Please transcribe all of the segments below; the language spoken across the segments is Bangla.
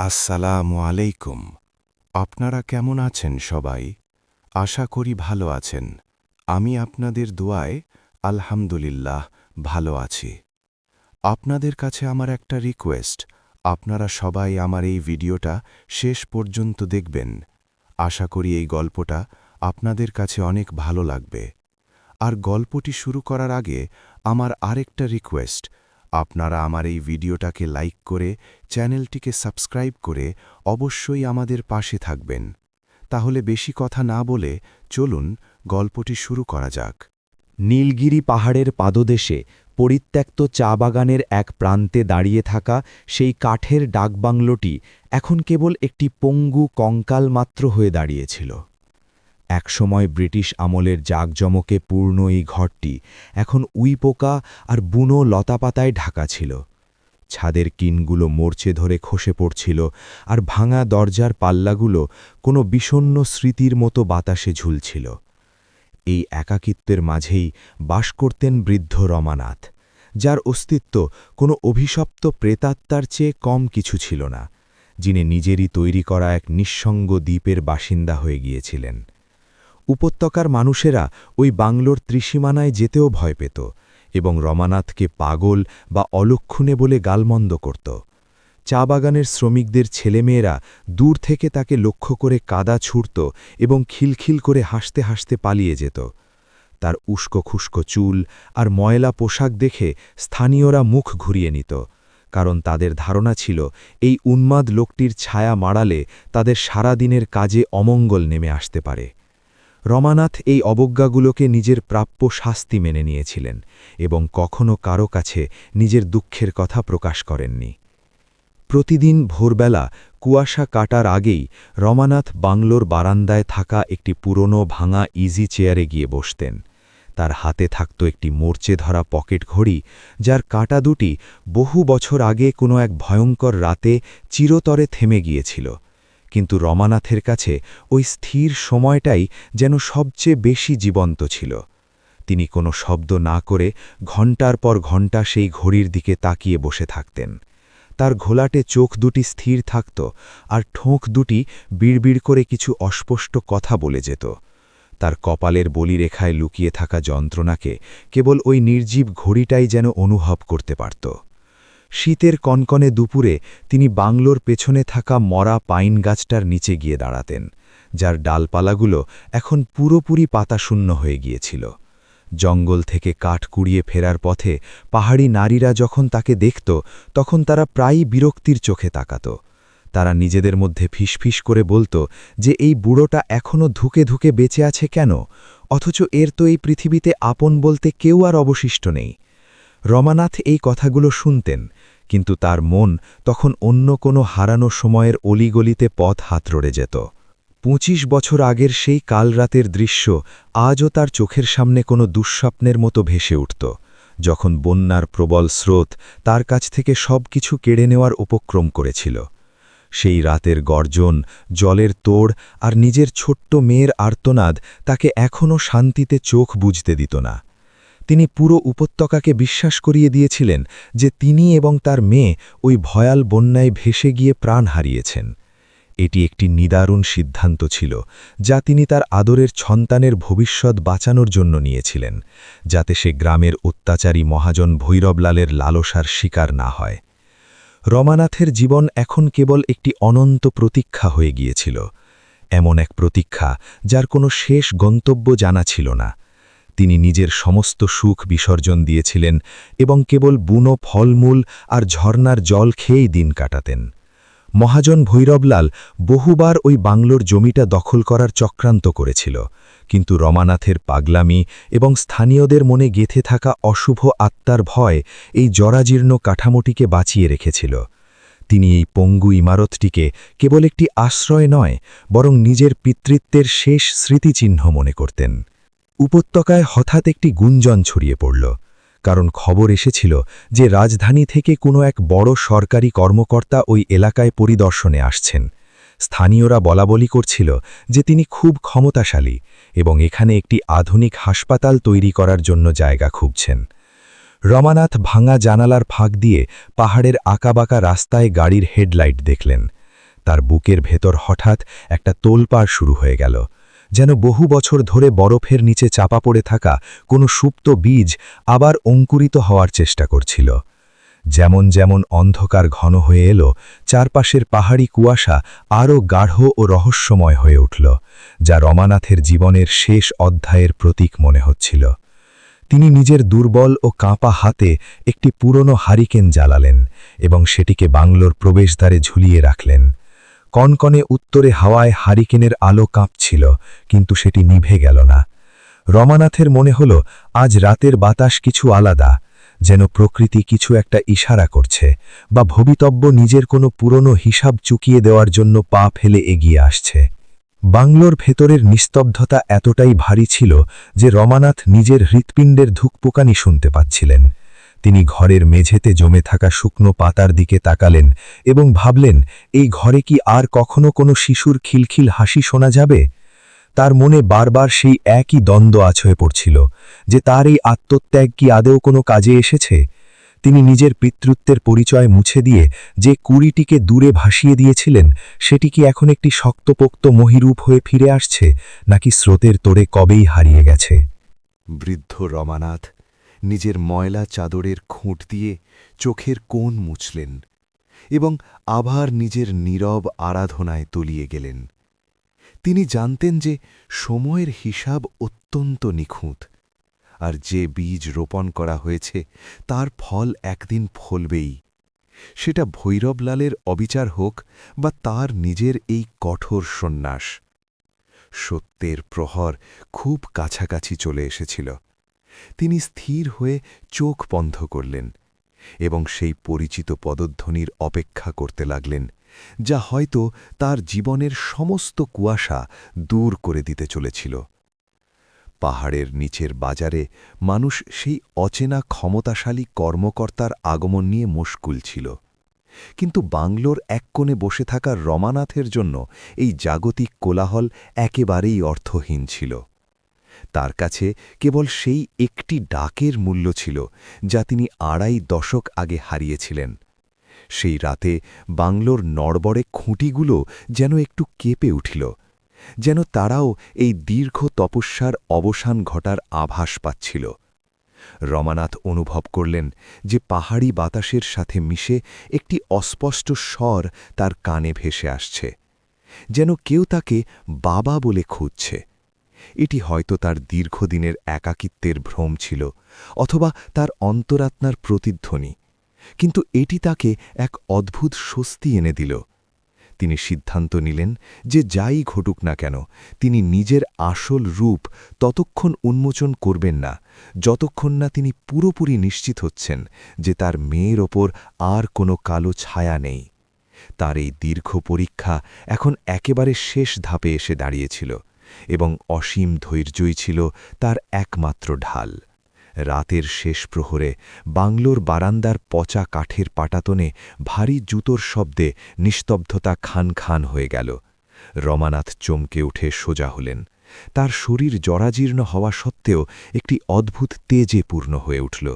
আসসালামু আলাইকুম। আপনারা কেমন আছেন সবাই? আশা করি ভালো আছেন। আমি আপনাদের দোয়ায় আলহামদুলিল্লাহ ভালো আছি। আপনাদের কাছে আমার একটা রিকোয়েস্ট, আপনারা সবাই আমার এই ভিডিওটা শেষ পর্যন্ত দেখবেন। আশা করি এই গল্পটা আপনাদের কাছে অনেক ভালো লাগবে। আর গল্পটি শুরু করার আগে আমার আরেকটা রিকোয়েস্ট, আপনারা আমার এই ভিডিওটাকে লাইক করে চ্যানেলটিকে সাবস্ক্রাইব করে অবশ্যই আমাদের পাশে থাকবেন। তাহলে বেশি কথা না বলে চলুন গল্পটি শুরু করা যাক। নীলগিরি পাহাড়ের পাদদেশে পরিত্যক্ত চা বাগানের এক প্রান্তে দাঁড়িয়ে থাকা সেই কাঠের ডাকবাংলোটি এখন কেবল একটি পঙ্গু কঙ্কাল মাত্র হয়ে দাঁড়িয়েছিল। একসময় ব্রিটিশ আমলের জাঁকজমকে পূর্ণ এই ঘরটি এখন উইপোকা আর বুনো লতাপাতায় ঢাকা ছিল। ছাদের কিনগুলো মরচে ধরে খসে পড়ছিল, আর ভাঙা দরজার পাল্লাগুলো কোনো বিষণ্ণ স্মৃতির মতো বাতাসে ঝুলছিল। এই একাকিত্বের মাঝেই বাস করতেন বৃদ্ধ রমানাথ, যার অস্তিত্ব কোনো অভিশপ্ত প্রেতাত্মার চেয়ে কম কিছু ছিল না, যিনি নিজেরই তৈরি করা এক নিঃসঙ্গ দ্বীপের বাসিন্দা হয়ে গিয়েছিলেন। উপত্যকার মানুষেরা ওই বাংলোর ত্রিসীমানায় যেতেও ভয় পেত এবং রমানাথকে পাগল বা অলক্ষণে বলে গালমন্দ করত। চা বাগানের শ্রমিকদের ছেলেমেয়েরা দূর থেকে তাকে লক্ষ্য করে কাদা ছুঁড়ত এবং খিলখিল করে হাসতে হাসতে পালিয়ে যেত। তার উস্কো খুস্কো চুল আর ময়লা পোশাক দেখে স্থানীয়রা মুখ ঘুরিয়ে নিত, কারণ তাদের ধারণা ছিল এই উন্মাদ লোকটির ছায়া মাড়ালে তাদের সারাদিনের কাজে অমঙ্গল নেমে আসতে পারে। রমানাথ এই অবজ্ঞাগুলোকে নিজের প্রাপ্য শাস্তি মেনে নিয়েছিলেন এবং কখনো কারো কাছে নিজের দুঃখের কথা প্রকাশ করেননি। প্রতিদিন ভোরবেলা কুয়াশা কাটার আগেই রমানাথ বাংলোর বারান্দায় থাকা একটি পুরনো ভাঙা ইজি চেয়ারে গিয়ে বসতেন। তার হাতে থাকত একটি মরচে ধরা পকেট ঘড়ি, যার কাঁটা দুটি বহু বছর আগে কোনো এক ভয়ঙ্কর রাতে চিরতরে থেমে গিয়েছিল। কিন্তু রমানাথের কাছে ওই স্থির সময়টাই যেন সবচেয়ে বেশি জীবন্ত ছিল। তিনি কোনো শব্দ না করে ঘণ্টার পর ঘণ্টা সেই ঘড়ির দিকে তাকিয়ে বসে থাকতেন। তার ঘোলাটে চোখ দুটি স্থির থাকত, আর ঠোঁক দুটি বিড়বিড় করে কিছু অস্পষ্ট কথা বলে যেত। তার কপালের বলিরেখায় লুকিয়ে থাকা যন্ত্রণাকে কেবল ওই নির্জীব ঘড়িটাই যেন অনুভব করতে পারত। শীতের কনকনে দুপুরে তিনি বাংলোর পেছনে থাকা মরা পাইন গাছটার নিচে গিয়ে দাঁড়াতেন, যার ডালপালাগুলো এখন পুরোপুরি পাতাশূন্য হয়ে গিয়েছিল। জঙ্গল থেকে কাঠ কুড়িয়ে ফেরার পথে পাহাড়ি নারীরা যখন তাকে দেখত, তখন তারা প্রায়ই বিরক্তির চোখে তাকাত। তারা নিজেদের মধ্যে ফিসফিস করে বলত যে এই বুড়োটা এখনও ধুকে ধুকে বেঁচে আছে কেন, অথচ এর তো এই পৃথিবীতে আপন বলতে কেউ আর অবশিষ্ট নেই। রমানাথ এই কথাগুলো শুনতেন, কিন্তু তার মন তখন অন্য কোনো হারানো সময়ের অলিগলিতে পথ হাতড়ে যেত। ২৫ বছর আগের সেই কাল রাতের দৃশ্য আজও তার চোখের সামনে কোনো দুঃস্বপ্নের মতো ভেসে উঠত, যখন বন্যার প্রবল স্রোত তার কাছ থেকে সব কিছু কেড়ে নেওয়ার উপক্রম করেছিল। সেই রাতের গর্জন, জলের তোড় আর নিজের ছোট্ট মেয়ের আর্তনাদ তাকে এখনও শান্তিতে চোখ বুঝতে দিত না। তিনি পুরো উপত্যকাকে বিশ্বাস করিয়ে দিয়েছিলেন যে তিনি এবং তার মেয়ে ওই ভয়াল বন্যায় ভেসে গিয়ে প্রাণ হারিয়েছেন। এটি একটি নিদারুণ সিদ্ধান্ত ছিল, যা তিনি তার আদরের সন্তানের ভবিষ্যৎ বাঁচানোর জন্য নিয়েছিলেন, যাতে সে গ্রামের অত্যাচারী মহাজন ভৈরবলালের লালসার শিকার না হয়। রমানাথের জীবন এখন কেবল একটি অনন্ত প্রতীক্ষা হয়ে গিয়েছিল, এমন এক প্রতীক্ষা যার কোনো শেষ গন্তব্য জানা ছিল না। তিনি নিজের সমস্ত সুখ বিসর্জন দিয়েছিলেন এবং কেবল বুনো ফলমূল আর ঝর্নার জল খেয়েই দিন কাটাতেন। মহাজন ভৈরবলাল বহুবার ওই বাংলোর জমিটা দখল করার চক্রান্ত করেছিল, কিন্তু রমানাথের পাগলামি এবং স্থানীয়দের মনে গেঁথে থাকা অশুভ আত্মার ভয় এই জরাজীর্ণ কাঠামোটিকে বাঁচিয়ে রেখেছিল। তিনি এই পঙ্গু ইমারতটিকে কেবল একটি আশ্রয় নয়, বরং নিজের পিতৃত্বের শেষ স্মৃতিচিহ্ন মনে করতেন। উপত্যকায় হঠাৎ একটি গুঞ্জন ছড়িয়ে পড়ল, কারণ খবর এসেছিল যে রাজধানী থেকে কোনো এক বড় সরকারি কর্মকর্তা ওই এলাকায় পরিদর্শনে আসছেন। স্থানীয়রা বলাবলি করছিল যে তিনি খুব ক্ষমতাশালী এবং এখানে একটি আধুনিক হাসপাতাল তৈরি করার জন্য জায়গা খুঁজছেন। রমানাথ ভাঙা জানালার ফাঁক দিয়ে পাহাড়ের আঁকাবাঁকা রাস্তায় গাড়ির হেডলাইট দেখলেন। তার বুকের ভেতর হঠাৎ একটা তোলপাড় শুরু হয়ে গেল, যেন বহু বছর ধরে বরফের নিচে চাপা পড়ে থাকা কোনো সুপ্ত বীজ আবার অঙ্কুরিত হওয়ার চেষ্টা করছিল। যেমন যেমন অন্ধকার ঘন হয়ে এলো, চারপাশের পাহাড়ি কুয়াশা আরও গাঢ় ও রহস্যময় হয়ে উঠল, যা রমানাথের জীবনের শেষ অধ্যায়ের প্রতীক মনে হচ্ছিল। তিনি নিজের দুর্বল ও কাঁপা হাতে একটি পুরনো হারিকেন জ্বালালেন এবং সেটিকে বাংলোর প্রবেশদ্বারে ঝুলিয়ে রাখলেন। কনকনে উত্তরে হাওয়ায় হারিকেনের আলো কাঁপছিল, কিন্তু সেটি নিভে গেল না। রমানাথের মনে হল আজ রাতের বাতাস কিছু আলাদা, যেন প্রকৃতি কিছু একটা ইশারা করছে, বা ভবিতব্য নিজের কোনো পুরনো হিসাব চুকিয়ে দেওয়ার জন্য পা ফেলে এগিয়ে আসছে। বাংলোর ভেতরের নিস্তব্ধতা এতটাই ভারী ছিল যে রমানাথ নিজের হৃৎপিণ্ডের ধুকপুকানি শুনতে পাচ্ছিলেন। তিনি ঘরের মেঝেতে জমে থাকা শুকনো পাতার দিকে তাকালেন এবং ভাবলেন, এই ঘরে কি আর কখনো কোনো শিশুর খিলখিল হাসি শোনা যাবে? তার মনে বারবার সেই একই দ্বন্দ্ব আছয়ে পড়ছিল, যে তার এই আত্মত্যাগ কি আদেও কোনো কাজে এসেছে। তিনি নিজের পিতৃত্বের পরিচয় মুছে দিয়ে যে কুড়িটিকে দূরে ভাসিয়ে দিয়েছিলেন, সেটি কি এখন একটি শক্তপোক্ত মহিরূপ হয়ে ফিরে আসছে, নাকি স্রোতের তোড়ে কবেই হারিয়ে গেছে? বৃদ্ধ রমানাথ নিজের ময়লা চাদরের খুঁট দিয়ে চোখের কোণ মুছলেন এবং আবার নিজের নীরব আরাধনায় তলিয়ে গেলেন। তিনি জানতেন যে সময়ের হিসাব অত্যন্ত নিখুঁত, আর যে বীজ রোপণ করা হয়েছে তার ফল একদিন ফলবেই। সেটা ভৈরবলালের অবিচার হোক বা তার নিজের এই কঠোর সন্ন্যাস। সত্যের প্রহর খুব কাছাকাছি চলে এসেছিল। তিনি স্থির হয়ে চোখ বন্ধ করলেন এবং সেই পরিচিত পদধ্বনির অপেক্ষা করতে লাগলেন, যা হয়তো তার জীবনের সমস্ত কুয়াশা দূর করে দিতে চলেছিল। পাহাড়ের নিচের বাজারে মানুষ সেই অচেনা ক্ষমতাশালী কর্মকর্তার আগমন নিয়ে মুশকুল ছিল, কিন্তু বাংলোর এক কোণে বসে থাকা রমানাথের জন্য এই জাগতিক কোলাহল একেবারেই অর্থহীন ছিল। তার কাছে কেবল সেই একটি ডাকের মূল্য ছিল, যা তিনি ২.৫ দশক আগে হারিয়েছিলেন। সেই রাতে বাংলোর নড়বড়ে খুঁটিগুলো যেন একটু কেঁপে উঠিল, যেন তারাও এই দীর্ঘ তপস্যার অবসান ঘটার আভাস পাচ্ছিল। রমানাথ অনুভব করলেন যে পাহাড়ি বাতাসের সাথে মিশে একটি অস্পষ্ট স্বর তার কানে ভেসে আসছে, যেন কেউ তাকে বাবা বলে খুঁজছে। এটি হয়তো তার দীর্ঘদিনের একাকিত্বের ভ্রম ছিল, অথবা তার অন্তরাত্মার প্রতিধ্বনি, কিন্তু এটি তাকে এক অদ্ভুত স্বস্তি এনে দিল। তিনি সিদ্ধান্ত নিলেন যে যাই ঘটুক না কেন, তিনি নিজের আসল রূপ ততক্ষণ উন্মোচন করবেন না যতক্ষণ না তিনি পুরোপুরি নিশ্চিত হচ্ছেন যে তার মেয়ের ওপর আর কোনো কালো ছায়া নেই। তার এই দীর্ঘ পরীক্ষা এখন একেবারে শেষ ধাপে এসে দাঁড়িয়েছিল, এবং অসীম ধৈর্যই ছিল তার একমাত্র ঢাল। রাতের শেষ প্রহরে বাংলোর বারান্দার পচা কাঠের পাটাতনে ভারী জুতোর শব্দে নিস্তব্ধতা খান খান হয়ে গেল। রমানাথ চমকে উঠে সোজা হলেন। তার শরীর জরাজীর্ণ হওয়া সত্ত্বেও একটি অদ্ভুত তেজে পূর্ণ হয়ে উঠল।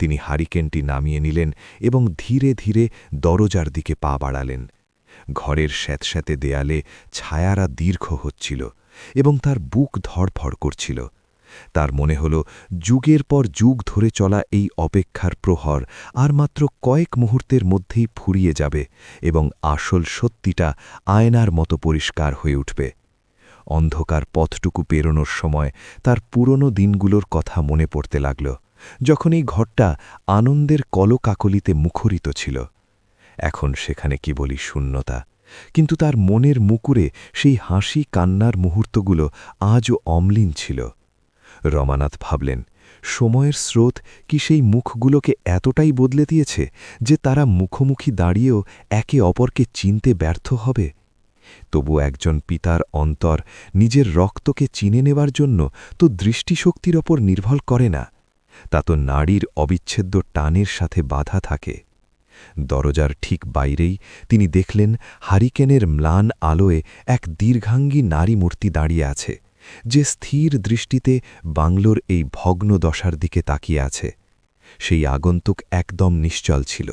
তিনি হারিকেনটি নামিয়ে নিলেন এবং ধীরে ধীরে দরজার দিকে পা বাড়ালেন। ঘরের স্যাঁতস্যাঁতে দেয়ালে ছায়ারা দীর্ঘ হচ্ছিল এবং তার বুক ধড়ফড় করছিল। তার মনে হল যুগের পর যুগ ধরে চলা এই অপেক্ষার প্রহর আর মাত্র কয়েক মুহূর্তের মধ্যেই ফুরিয়ে যাবে এবং আসল সত্যিটা আয়নার মতো পরিষ্কার হয়ে উঠবে। অন্ধকার পথটুকু পেরোনোর সময় তার পুরনো দিনগুলোর কথা মনে পড়তে লাগল, যখন এই ঘরটা আনন্দের কলকাকলিতে মুখরিত ছিল। এখন সেখানে কেবলই শূন্যতা, কিন্তু তার মনের মুকুরে সেই হাসি কান্নার মুহূর্তগুলো আজও অম্লীন ছিল। রমানাথ ভাবলেন, সময়ের স্রোত কি সেই মুখগুলোকে এতটাই বদলে দিয়েছে যে তারা মুখোমুখি দাঁড়িয়েও একে অপরকে চিনতে ব্যর্থ হবে? তবু একজন পিতার অন্তর নিজের রক্তকে চিনে নেবার জন্য তো দৃষ্টিশক্তির ওপর নির্ভর করে না, তা তো নাড়ির অবিচ্ছেদ্য টানের সাথে বাধা থাকে। দরজার ঠিক বাইরেই তিনি দেখলেন হারিকেনের ম্লান আলোয় এক দীর্ঘাঙ্গী নারী মূর্তি দাঁড়িয়ে আছে, যে স্থির দৃষ্টিতে বাংলোর এই ভগ্ন দশার দিকে তাকিয়ে আছে। সেই আগন্তুক একদম নিশ্চল ছিল,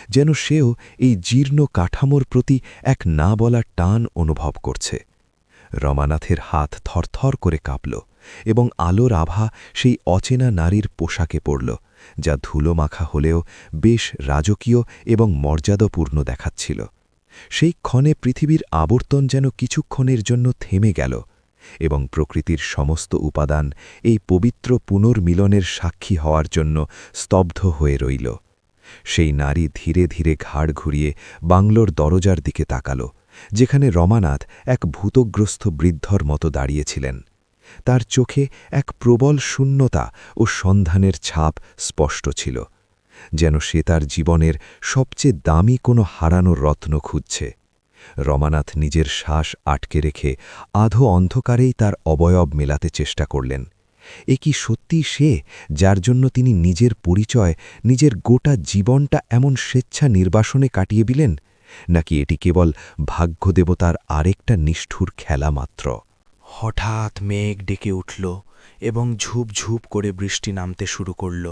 যেন সেও এই জীর্ণ কাঠামোর প্রতি এক না বলা টান অনুভব করছে। রমানাথের হাত থরথর করে কাঁপল এবং আলোর আভা সেই অচেনা নারীর পোশাকে পড়ল, যা ধুলো মাখা হলেও বেশ রাজকীয় এবং মর্যাদাপূর্ণ দেখাচ্ছিল। সেই ক্ষণে পৃথিবীর আবর্তন যেন কিছুক্ষণের জন্য থেমে গেল এবং প্রকৃতির সমস্ত উপাদান এই পবিত্র পুনর্মিলনের সাক্ষী হওয়ার জন্য স্তব্ধ হয়ে রইল। সেই নারী ধীরে ধীরে ঘাড় ঘুরিয়ে বাংলোর দরজার দিকে তাকাল, যেখানে রমানাথ এক ভূতগ্রস্ত বৃদ্ধর মতো দাঁড়িয়েছিলেন। তার চোখে এক প্রবল শূন্যতা ও সন্ধানের ছাপ স্পষ্ট ছিল, যেন সে তার জীবনের সবচেয়ে দামি কোনো হারানো রত্ন খুঁজছে। রমানাথ নিজের শ্বাস আটকে রেখে আধো অন্ধকারেই তার অবয়ব মেলাতে চেষ্টা করলেন। এ কি সত্যি সে, যার জন্য তিনি নিজের পরিচয়, নিজের গোটা জীবনটা এমন স্বেচ্ছা নির্বাসনে কাটিয়ে দিলেন, নাকি এটি কেবল ভাগ্যদেবতার আরেকটা নিষ্ঠুর খেলা মাত্র? হঠাৎ মেঘ ডেকে উঠল এবং ঝুপ ঝুপ করে বৃষ্টি নামতে শুরু করল,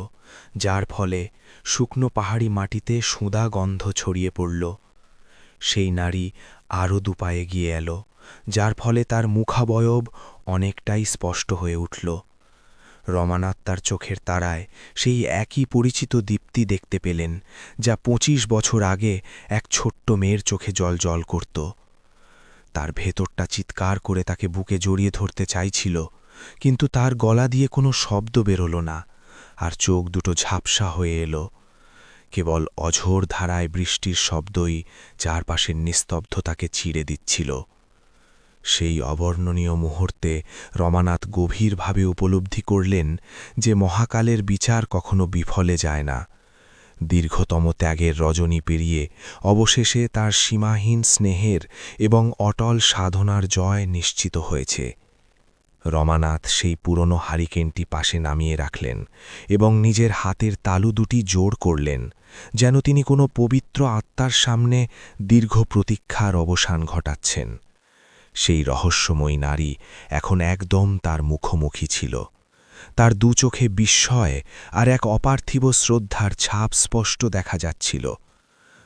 যার ফলে শুকনো পাহাড়ি মাটিতে সুঁদা গন্ধ ছড়িয়ে পড়ল। সেই নারী আরও দুপায়ে গিয়ে এল, যার ফলে তার মুখাবয়ব অনেকটাই স্পষ্ট হয়ে উঠল। রমানাথ তার চোখের তারায় সেই একই পরিচিত দীপ্তি দেখতে পেলেন, যা ২৫ বছর আগে এক ছোট্ট মেয়ের চোখে জল করত। তার ভেতরটা চিৎকার করে তাকে বুকে জড়িয়ে ধরতে চাইছিল, কিন্তু তার গলা দিয়ে কোনো শব্দ বেরোল না, আর চোখ দুটো ঝাপসা হয়ে এলো। কেবল অঝোর ধারায় বৃষ্টির শব্দই চারপাশের নিস্তব্ধতাকে চিড়ে দিচ্ছিল। সেই অবর্ণনীয় মুহূর্তে রমানাথ গভীরভাবে উপলব্ধি করলেন যে মহাকালের বিচার কখনো বিফলে যায় না। দীর্ঘতম ত্যাগের রজনী পেরিয়ে অবশেষে তার সীমাহীন স্নেহের এবং অটল সাধনার জয় নিশ্চিত হয়েছে। রমানাথ সেই পুরনো হারিকেনটি পাশে নামিয়ে রাখলেন এবং নিজের হাতের তালু দুটি জোড় করলেন, যেন তিনি কোনো পবিত্র আত্মার সামনে দীর্ঘ প্রতীক্ষার অবসান ঘটাচ্ছেন। সেই রহস্যময়ী নারী এখন একদম তার মুখোমুখি ছিল। তার দু চোখে বিস্ময় আর এক অপার্থিব শ্রদ্ধার ছাপ স্পষ্ট দেখা যাচ্ছিল।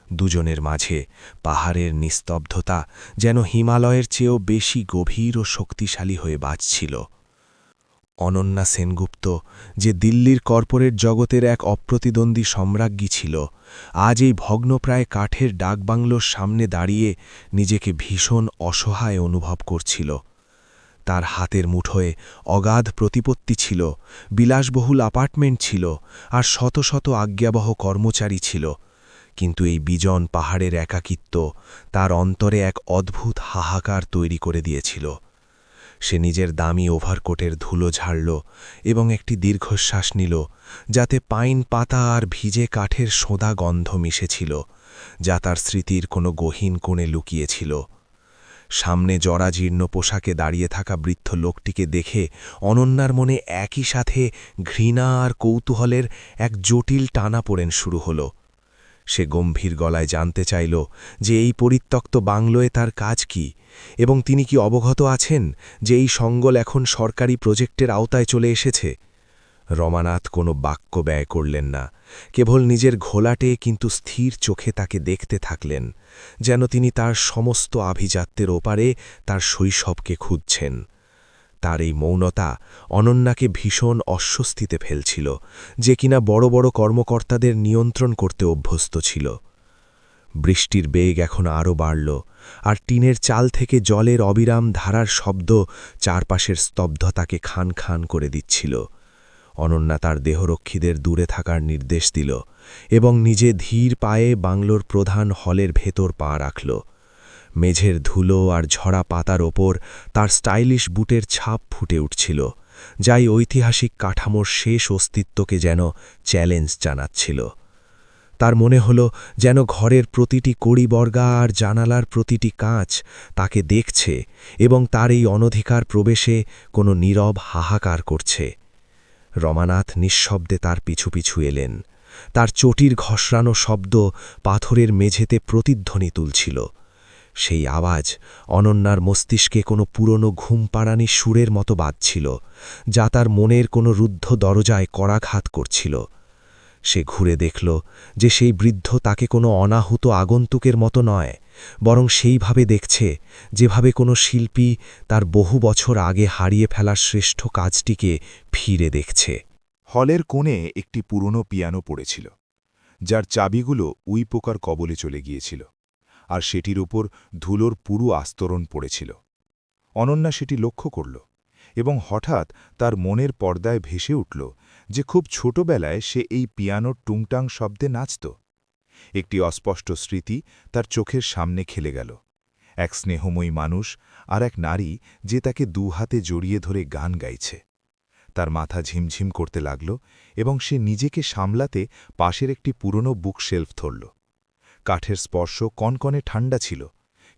দুজনের মাঝে পাহাড়ের নিস্তব্ধতা যেন হিমালয়ের চেয়েও বেশি গভীর ও শক্তিশালী হয়ে বাজছিল। অনন্যা সেনগুপ্ত, যে দিল্লির কর্পোরেট জগতের এক অপ্রতিদ্বন্দ্বী সম্রাজ্ঞী ছিল, আজ এই ভগ্নপ্রায় কাঠের ডাকবাংলোর সামনে দাঁড়িয়ে নিজেকে ভীষণ অসহায় অনুভব করছিল। তার হাতের মুঠোয় অগাধ প্রতিপত্তি ছিল, বিলাসবহুল অ্যাপার্টমেন্ট ছিল, আর শত শত আজ্ঞাবহ কর্মচারী ছিল, কিন্তু এই বিজন পাহাড়ের একাকিত্ব তার অন্তরে এক অদ্ভুত হাহাকার তৈরি করে দিয়েছিল। সে নিজের দামি ওভারকোটের ধুলো ঝাড়ল এবং একটি দীর্ঘশ্বাস নিল, যাতে পাইন পাতা আর ভিজে কাঠের সোঁদা গন্ধ মিশেছিল, যা তার স্মৃতির কোনো গহীন কোণে লুকিয়েছিল। সামনে জরাজীর্ণ পোশাকে দাঁড়িয়ে থাকা বৃদ্ধ লোকটিকে দেখে অনন্যার মনে একই সাথে ঘৃণা আর কৌতূহলের এক জটিল টানাপোড়েন শুরু হল। সে গম্ভীর গলায় জানতে চাইল যে এই পরিত্যক্ত বাংলোয় তার কাজ কি, এবং তিনি কি অবগত আছেন যে এই সঙ্গল এখন সরকারি প্রজেক্টের আওতায় চলে এসেছে। রমানাথ কোনো বাক্য ব্যয় করলেন না, কেবল নিজের ঘোলাটে কিন্তু স্থির চোখে তাকে দেখতে থাকলেন, যেন তিনি তার সমস্ত আভিজাত্যের ওপারে তার শৈশবকে খুঁজছেন। তার এই মৌনতা অনন্যাকে ভীষণ অস্বস্তিতে ফেলছিল, যে কিনা বড় বড় কর্মকর্তাদের নিয়ন্ত্রণ করতে অভ্যস্ত ছিল। বৃষ্টির বেগ এখন আরও বাড়ল, আর টিনের চাল থেকে জলের অবিরাম ধারার শব্দ চারপাশের স্তব্ধতাকে খান খান করে দিচ্ছিল। অনন্যা তার দেহরক্ষীদের দূরে থাকার নির্দেশ দিল এবং নিজে ধীর পায়ে বাংলোর প্রধান হলের ভেতর পা রাখল। মেঝের ধুলো আর ঝরা পাতার ওপর তার স্টাইলিশ বুটের ছাপ ফুটে উঠছিল, যাই ঐতিহাসিক কাঠামোর শেষ অস্তিত্বকে যেন চ্যালেঞ্জ জানাচ্ছিল। তার মনে হল যেন ঘরের প্রতিটি কড়িবর্গা আর জানালার প্রতিটি কাঁচ তাকে দেখছে এবং তার এই অনধিকার প্রবেশে কোনো নীরব হাহাকার করছে। রমানাথ নিঃশব্দে তার পিছু পিছু এলেন। তার চটির ঘষরানো শব্দ পাথরের মেঝেতে প্রতিধ্বনি তুলছিল। সেই আওয়াজ অনন্যার মস্তিষ্কে কোনো পুরনো ঘুমপাড়ানি সুরের মতো বাজছিল, যা তার মনের কোনো রুদ্ধ দরজায় করাঘাত করছিল। সে ঘুরে দেখল যে সেই বৃদ্ধ তাকে কোনো অনাহুত আগন্তুকের মতো নয়, বরং সেইভাবে দেখছে যেভাবে কোনো শিল্পী তার বহু বছর আগে হারিয়ে ফেলার শ্রেষ্ঠ কাজটিকে ফিরে দেখছে। হলের কোণে একটি পুরনো পিয়ানো পড়েছিল, যার চাবিগুলো উইপোকার কবলে চলে গিয়েছিল, আর সেটির উপর ধুলোর পুরু আস্তরণ পড়েছিল। অনন্যা সেটি লক্ষ্য করল, এবং হঠাৎ তার মনের পর্দায় ভেসে উঠল যে খুব ছোটবেলায় সে এই পিয়ানোর টুংটাং শব্দে নাচত। একটি অস্পষ্ট স্মৃতি তার চোখের সামনে খেলে গেল, এক স্নেহময়ী মানুষ আর এক নারী যে তাকে দুহাতে জড়িয়ে ধরে গান গাইছে। তার মাথা ঝিমঝিম করতে লাগল এবং সে নিজেকে সামলাতে পাশের একটি পুরনো বুকশেলফ ধরল। কাঠের স্পর্শ কনকনে ঠান্ডা ছিল,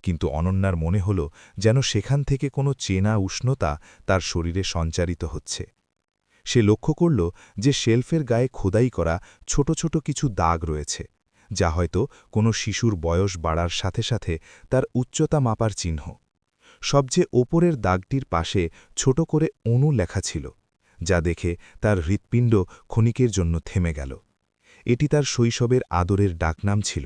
কিন্তু অনন্যার মনে হল যেন সেখান থেকে কোনো চেনা উষ্ণতা তার শরীরে সঞ্চারিত হচ্ছে। সে লক্ষ্য করল যে শেলফের গায়ে খোদাই করা ছোট ছোট কিছু দাগ রয়েছে, যা হয়তো কোনো শিশুর বয়স বাড়ার সাথে সাথে তার উচ্চতা মাপার চিহ্ন। সবচেয়ে ওপরের দাগটির পাশে ছোট করে অণু লেখা ছিল, যা দেখে তার হৃৎপিণ্ড ক্ষণিকের জন্য থেমে গেল। এটি তার শৈশবের আদরের ডাকনাম ছিল,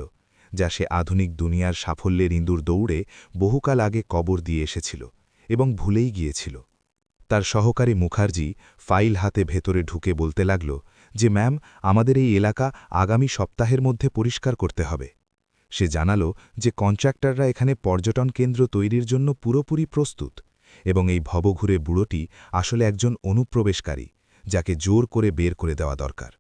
যা সে আধুনিক দুনিয়ার সাফল্যের ইঁদুর দৌড়ে বহুকাল আগে কবর দিয়ে এসেছিল এবং ভুলেই গিয়েছিল। তার সহকারী মুখার্জি ফাইল হাতে ভেতরে ঢুকে বলতে লাগল যে ম্যাম, আমাদের এই এলাকা আগামী সপ্তাহের মধ্যে পরিষ্কার করতে হবে। সে জানালো যে কন্ট্রাক্টররা এখানে পর্যটন কেন্দ্র তৈরির জন্য পুরোপুরি প্রস্তুত, এবং এই ভবঘুরে বুড়োটি আসলে একজন অনুপ্রবেশকারী, যাকে জোর করে বের করে দেওয়া দরকার।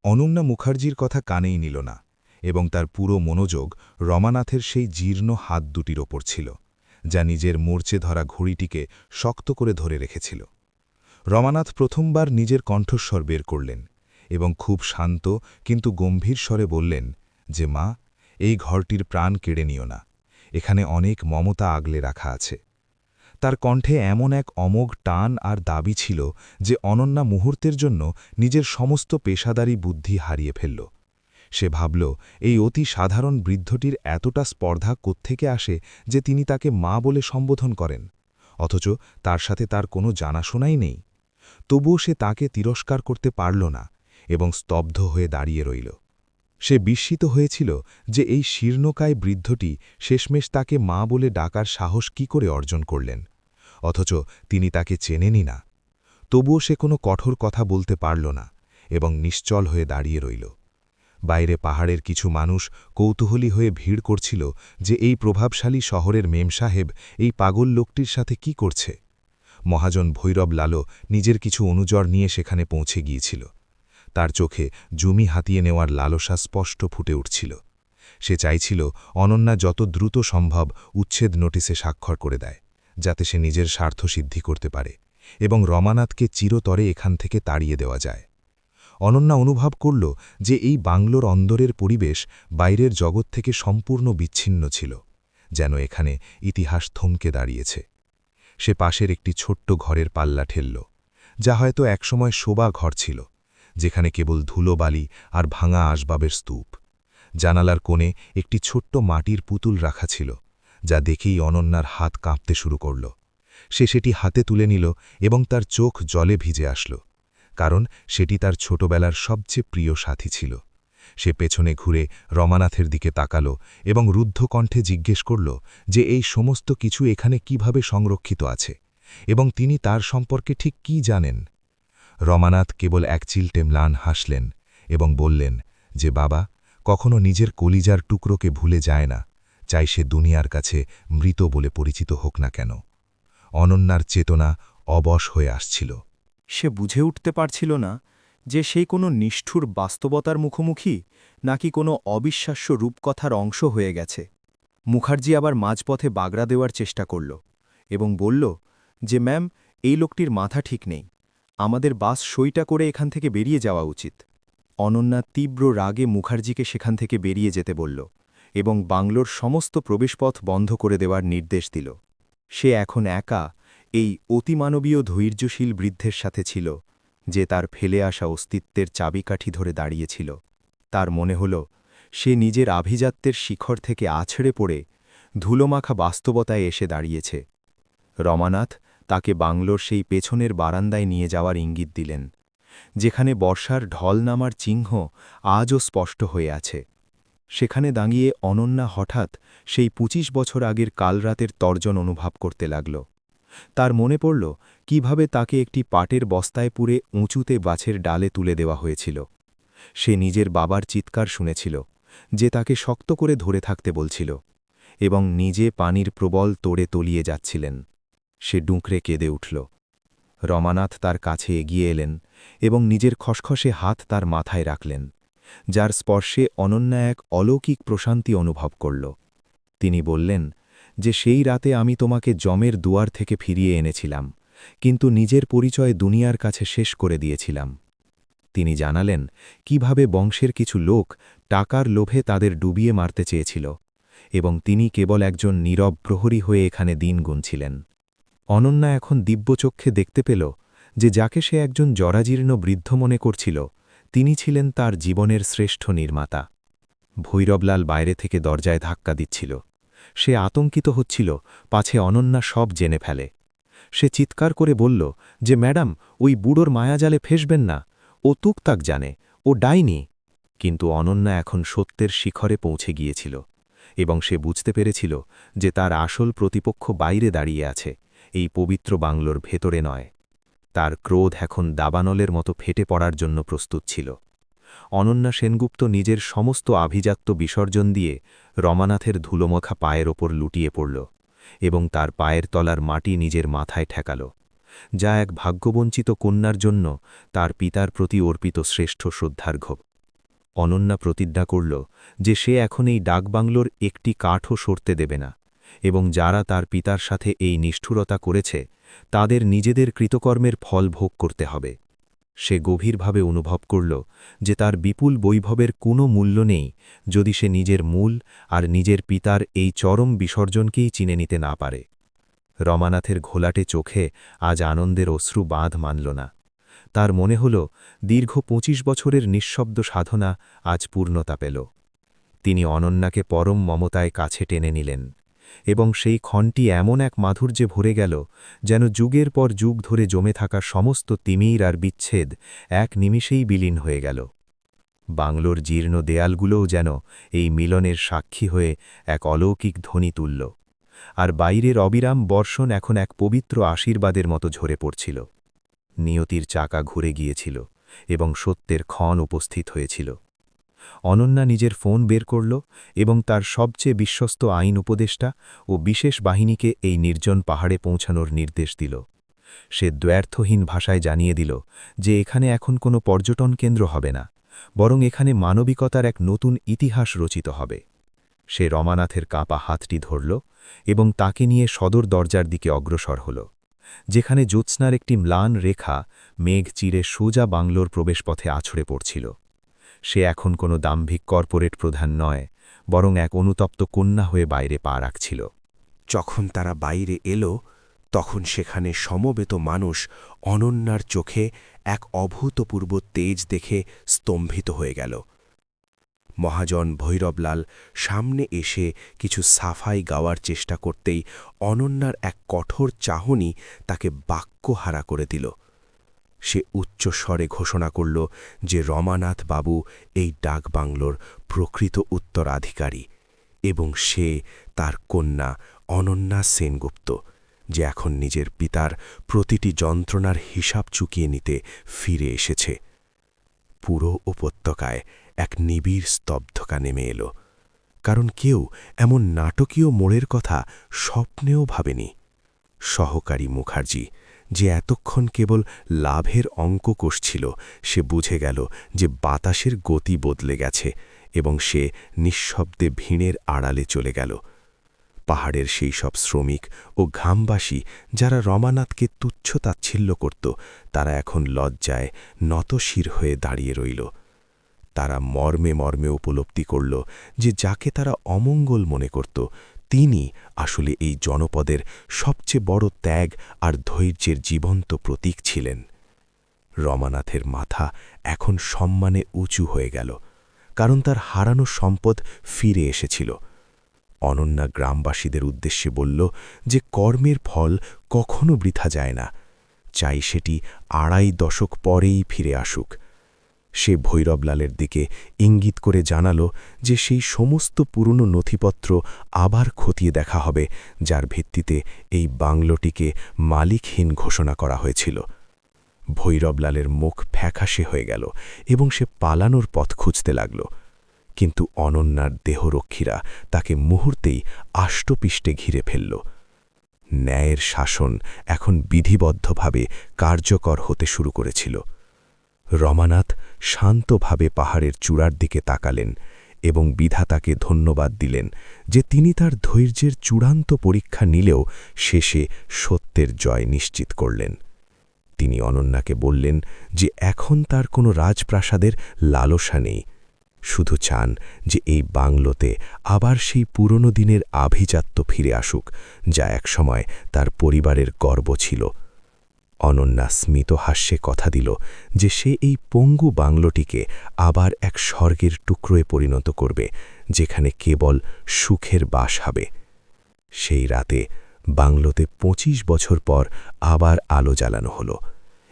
অনন্যা মুখার্জির কথা কানেই নিল না, এবং তার পুরো মনোযোগ রমানাথের সেই জীর্ণ হাত দুটির ওপর ছিল, যা নিজের মূর্ছে ধরা ঘড়িটিকে শক্ত করে ধরে রেখেছিল। রমানাথ প্রথমবার নিজের কণ্ঠস্বর বের করলেন এবং খুব শান্ত কিন্তু গম্ভীর স্বরে বললেন যে মা, এই ঘরটির প্রাণ কেড়ে নিও না, এখানে অনেক মমতা আগলে রাখা আছে। তার কণ্ঠে এমন এক অমোঘ টান আর দাবি ছিল যে অনন্যা মুহূর্তের জন্য নিজের সমস্ত পেশাদারী বুদ্ধি হারিয়ে ফেলল। সে ভাবল, এই অতি সাধারণ বৃদ্ধটির এতটা স্পর্ধা কোত্থেকে আসে যে তিনি তাকে মা বলে সম্বোধন করেন, অথচ তার সাথে তার কোনো জানাশোনাই নেই। তবুও সে তাকে তিরস্কার করতে পারল না এবং স্তব্ধ হয়ে দাঁড়িয়ে রইল। সে বিস্মিত হয়েছিল যে এই শীর্ণকায় বৃদ্ধটি শেষমেশ তাকে মা বলে ডাকার সাহস কি করে অর্জন করলেন, অথচ তিনি তাকে চেনেনই না। তবুও সে কোনো কঠোর কথা বলতে পারল না এবং নিশ্চল হয়ে দাঁড়িয়ে রইল। বাইরে পাহাড়ের কিছু মানুষ কৌতূহলী হয়ে ভিড় করছিল যে এই প্রভাবশালী শহরের মেম সাহেব এই পাগল লোকটির সাথে কি করছে। মহাজন ভৈরব লালও নিজের কিছু অনুচর নিয়ে সেখানে পৌঁছে গিয়েছিল। তার চোখে জমি হাতিয়ে নেওয়ার লালসা স্পষ্ট ফুটে উঠছিল। সে চাইছিল অনন্যা যত দ্রুত সম্ভব উচ্ছেদ নোটিসে স্বাক্ষর করে দেয়, যাতে সে নিজের স্বার্থ সিদ্ধি করতে পারে এবং রমানাথকে চিরতরে এখান থেকে তাড়িয়ে দেওয়া যায়। অনন্যা অনুভব করল যে এই বাংলোর অন্দরের পরিবেশ বাইরের জগৎ থেকে সম্পূর্ণ বিচ্ছিন্ন ছিল, যেন এখানে ইতিহাস থমকে দাঁড়িয়েছে। সে পাশের একটি ছোট্ট ঘরের পাল্লা ঠেলল, যা হয়তো একসময় শোভা ঘর ছিল, যেখানে কেবল ধুলোবালি আর ভাঙা আসবাবের স্তূপ। জানালার কোণে একটি ছোট্ট মাটির পুতুল রাখা ছিল, যা দেখেই অনন্যার হাত কাঁপতে শুরু করল। সে সেটি হাতে তুলে নিল এবং তার চোখ জলে ভিজে আসল, কারণ সেটি তার ছোটবেলার সবচেয়ে প্রিয় সাথী ছিল। সে পেছনে ঘুরে রমানাথের দিকে তাকাল এবং রুদ্ধ কণ্ঠে জিজ্ঞেস করল যে এই সমস্ত কিছু এখানে কিভাবে সংরক্ষিত আছে এবং তিনি তার সম্পর্কে ঠিক কি জানেন। রমানাথ কেবল এক চিলটে ম্লান হাসলেন এবং বললেন যে বাবা কখনো নিজের কলিজার টুকরোকে ভুলে যায় না, চাই সে দুনিয়ার কাছে মৃত বলে পরিচিত হোক না কেন। অনন্যার চেতনা অবশ হয়ে আসছিল। সে বুঝে উঠতে পারছিল না যে সেই কোনো নিষ্ঠুর বাস্তবতার মুখোমুখি নাকি কোনো অবিশ্বাস্য রূপকথার অংশ হয়ে গেছে। মুখার্জি আবার মাঝপথে বাগড়া দেওয়ার চেষ্টা করল এবং বলল যে ম্যাম, এই লোকটির মাথা ঠিক নেই, আমাদের বাস সইটা করে এখান থেকে বেরিয়ে যাওয়া উচিত। অনন্যা তীব্র রাগে মুখার্জিকে সেখান থেকে বেরিয়ে যেতে বলল এবং বাংলোর সমস্ত প্রবেশপথ বন্ধ করে দেওয়ার নির্দেশ দিল। সে এখন একা এই অতিমানবীয় ধৈর্যশীল বৃদ্ধের সাথে ছিল, যে তার ফেলে আসা অস্তিত্বের চাবিকাঠি ধরে দাঁড়িয়েছিল। তার মনে হল সে নিজের আভিজাত্যের শিখর থেকে আছড়ে পড়ে ধুলোমাখা বাস্তবতায় এসে দাঁড়িয়েছে। রমানাথ তাকে বাংলোর সেই পেছনের বারান্দায় নিয়ে যাওয়ার ইঙ্গিত দিলেন যেখানে বর্ষার ঢল নামার চিহ্ন আজও স্পষ্ট হয়ে আছে। সেখানে দাঁড়িয়ে অনন্যা হঠাৎ সেই ২৫ বছর আগের কালরাতের তর্জন অনুভব করতে লাগল। তার মনে পড়ল কিভাবে তাকে একটি পাটের বস্তায় পুরে উঁচুতে গাছের ডালে তুলে দেওয়া হয়েছিল। সে নিজের বাবার চিৎকার শুনেছিল, যে তাকে শক্ত করে ধরে থাকতে বলছিল, এবং নিজে পানির প্রবল তোড়ে তলিয়ে যাচ্ছিলেন। সে ডুঁকরে কেঁদে উঠল। রমানাথ তার কাছে এগিয়ে এলেন এবং নিজের খসখসে হাত তার মাথায় রাখলেন, যার স্পর্শে অনন্যা এক অলৌকিক প্রশান্তি অনুভব করল। তিনি বললেন যে সেই রাতে আমি তোমাকে জমের দুয়ার থেকে ফিরিয়ে এনেছিলাম, কিন্তু নিজের পরিচয় দুনিয়ার কাছে শেষ করে দিয়েছিলাম। তিনি জানালেন কিভাবে বংশের কিছু লোক টাকার লোভে তাদের ডুবিয়ে মারতে চেয়েছিল, এবং তিনি কেবল একজন নীরব প্রহরী হয়ে এখানে দিন গুনছিলেন। অনন্যা এখন দিব্যচক্ষে দেখতে পেল যে যাকে সে একজন জরাজীর্ণ বৃদ্ধ মনে করছিল, তিনি ছিলেন তার জীবনের শ্রেষ্ঠ নির্মাতা। ভৈরবলাল বাইরে থেকে দরজায় ধাক্কা দিচ্ছিল। সে আতঙ্কিত হচ্ছিল পাছে অনন্যা সব জেনে ফেলে। সে চিৎকার করে বলল যে ম্যাডাম, ওই বুড়োর মায়াজালে ফেসবেন না, ও তুকতাক জানে, ও ডাইনি। কিন্তু অনন্যা এখন সত্যের শিখরে পৌঁছে গিয়েছিল, এবং সে বুঝতে পেরেছিল যে তার আসল প্রতিপক্ষ বাইরে দাঁড়িয়ে আছে, এই পবিত্র বাংলোর ভেতরে নয়। তার ক্রোধ এখন দাবানলের মতো ফেটে পড়ার জন্য প্রস্তুত ছিল। অনন্যা সেনগুপ্ত নিজের সমস্ত আভিজাত্য বিসর্জন দিয়ে রমানাথের ধুলোমখা পায়ের ওপর লুটিয়ে পড়ল, এবং তার পায়ের তলার মাটি নিজের মাথায় ঠেকাল, যা এক ভাগ্যবঞ্চিত কন্যার জন্য তার পিতার প্রতি অর্পিত শ্রেষ্ঠ শ্রদ্ধার্ঘ্য। অনন্যা প্রতিজ্ঞা করল যে সে এখন এই ডাকবাংলোর একটি কাঠও সরতে দেবে না, এবং যারা তার পিতার সাথে এই নিষ্ঠুরতা করেছে তাদের নিজেদের কৃতকর্মের ফল ভোগ করতে হবে। সে গভীরভাবে অনুভব করল যে তার বিপুল বৈভবের কোনো মূল্য নেই যদি সে নিজের মূল আর নিজের পিতার এই চরম বিসর্জনকেই চিনে নিতে না পারে। রমানাথের ঘোলাটে চোখে আজ আনন্দের অশ্রু বাঁধ মানল না। তার মনে হল দীর্ঘ ২৫ বছরের নিঃশব্দ সাধনা আজ পূর্ণতা পেল। তিনি অনন্যাকে পরম মমতায় কাছে টেনে নিলেন, এবং সেই ক্ষণটি এমন এক মাধুর্যে ভরে গেল যেন যুগের পর যুগ ধরে জমে থাকা সমস্ত তিমির আর বিচ্ছেদ এক নিমিষেই বিলীন হয়ে গেল। বাংলোর জীর্ণ দেয়ালগুলোও যেন এই মিলনের সাক্ষী হয়ে এক অলৌকিক ধ্বনি তুলল, আর বাইরের অবিরাম বর্ষণ এখন এক পবিত্র আশীর্বাদের মতো ঝরে পড়ছিল। নিয়তির চাকা ঘুরে গিয়েছিল এবং সত্যের ক্ষণ উপস্থিত হয়েছিল। অনন্যা নিজের ফোন বের করল এবং তার সবচেয়ে বিশ্বস্ত আইন উপদেষ্টা ও বিশেষ বাহিনীকে এই নির্জন পাহাড়ে পৌঁছানোর নির্দেশ দিল। সে দ্ব্যর্থহীন ভাষায় জানিয়ে দিল যে এখানে এখন কোনো পর্যটন কেন্দ্র হবে না, বরং এখানে মানবিকতার এক নতুন ইতিহাস রচিত হবে। সে রমানাথের কাঁপা হাতটি ধরল এবং তাকে নিয়ে সদর দরজার দিকে অগ্রসর হল, যেখানে জ্যোৎস্নার একটি ম্লান রেখা মেঘ চিরে সোজা বাংলোর প্রবেশপথে আছড়ে পড়ছিল। সে এখন কোনো দাম্ভিক কর্পোরেট প্রধান নয়, বরং এক অনুতপ্ত কন্যা হয়ে বাইরে পা রাখছিল। যখন তারা বাইরে এলো, তখন সেখানে সমবেত মানুষ অনন্যার চোখে এক অভূতপূর্ব তেজ দেখে স্তম্ভিত হয়ে গেল। মহাজন ভৈরবলাল সামনে এসে কিছু সাফাই গাওয়ার চেষ্টা করতেই অনন্যার এক কঠোর চাহনি তাকে বাক্যহারা করে দিল। সে উচ্চস্বরে ঘোষণা করল যে রমানাথ বাবু এই ডাকবাংলোর প্রকৃত উত্তরাধিকারী, এবং সে তার কন্যা অনন্যা সেনগুপ্ত, যে এখন নিজের পিতার প্রতিটি যন্ত্রণার হিসাব চুকিয়ে নিতে ফিরে এসেছে। পুরো উপত্যকায় এক নিবিড় স্তব্ধতা নেমে এলো, কারণ কেউ এমন নাটকীয় মোড়ের কথা স্বপ্নেও ভাবেনি। সহকারী মুখার্জি, যে এতক্ষণ কেবল লাভের অঙ্ক কষছিল, সে বুঝে গেল যে বাতাসের গতি বদলে গেছে, এবং সে নিঃশব্দে ভিড়ের আড়ালে চলে গেল। পাহাড়ের সেই সব শ্রমিক ও ঘামবাসী যারা রমানাথকে তুচ্ছ তাচ্ছিল্য করত, তারা এখন লজ্জায় নতশির হয়ে দাঁড়িয়ে রইল। তারা মর্মে মর্মে উপলব্ধি করল যে যাকে তারা অমঙ্গল মনে করত, তিনি আসলে এই জনপদের সবচেয়ে বড় ত্যাগ আর ধৈর্যের জীবন্ত প্রতীক ছিলেন। রমানাথের মাথা এখন সম্মানে উঁচু হয়ে গেল, কারণ তার হারানো সম্পদ ফিরে এসেছিল। অনন্যা গ্রামবাসীদের উদ্দেশ্যে বলল যে কর্মের ফল কখনো বৃথা যায় না। চাই সেটি 2.5 দশক পরেই ফিরে আসুক। সে ভৈরবলালের দিকে ইঙ্গিত করে জানালো যে সেই সমস্ত পুরনো নথিপত্র আবার খতিয়ে দেখা হবে, যার ভিত্তিতে এই বাংলোটিকে মালিকহীন ঘোষণা করা হয়েছিল। ভৈরবলালের মুখ ফ্যাকাশে হয়ে গেল এবং সে পালানোর পথ খুঁজতে লাগল। কিন্তু অনন্যার দেহরক্ষীরা তাকে মুহূর্তেই আষ্টপিষ্টে ঘিরে ফেলল। ন্যায়ের শাসন এখন বিধিবদ্ধভাবে কার্যকর হতে শুরু করেছিল। রমানাথ শান্তভাবে পাহাড়ের চূড়ার দিকে তাকালেন এবং বিধাতাকে ধন্যবাদ দিলেন যে তিনি তার ধৈর্যের চূড়ান্ত পরীক্ষা নিলেও শেষে সত্যের জয় নিশ্চিত করলেন। তিনি অনন্যাকে বললেন যে এখন তার কোনো রাজপ্রাসাদের লালসা নেই, শুধু চান যে এই বাংলোতে আবার সেই পুরনো দিনের আভিজাত্য ফিরে আসুক, যা একসময় তার পরিবারের গর্ব ছিল। অনন্যা স্মিত হাস্যে কথা দিল যে সে এই পঙ্গু বাংলোটিকে আবার এক স্বর্গের টুকরোয় পরিণত করবে, যেখানে কেবল সুখের বাস হবে। সেই রাতে বাংলোতে 25 বছর পর আবার আলো জ্বালানো হলো,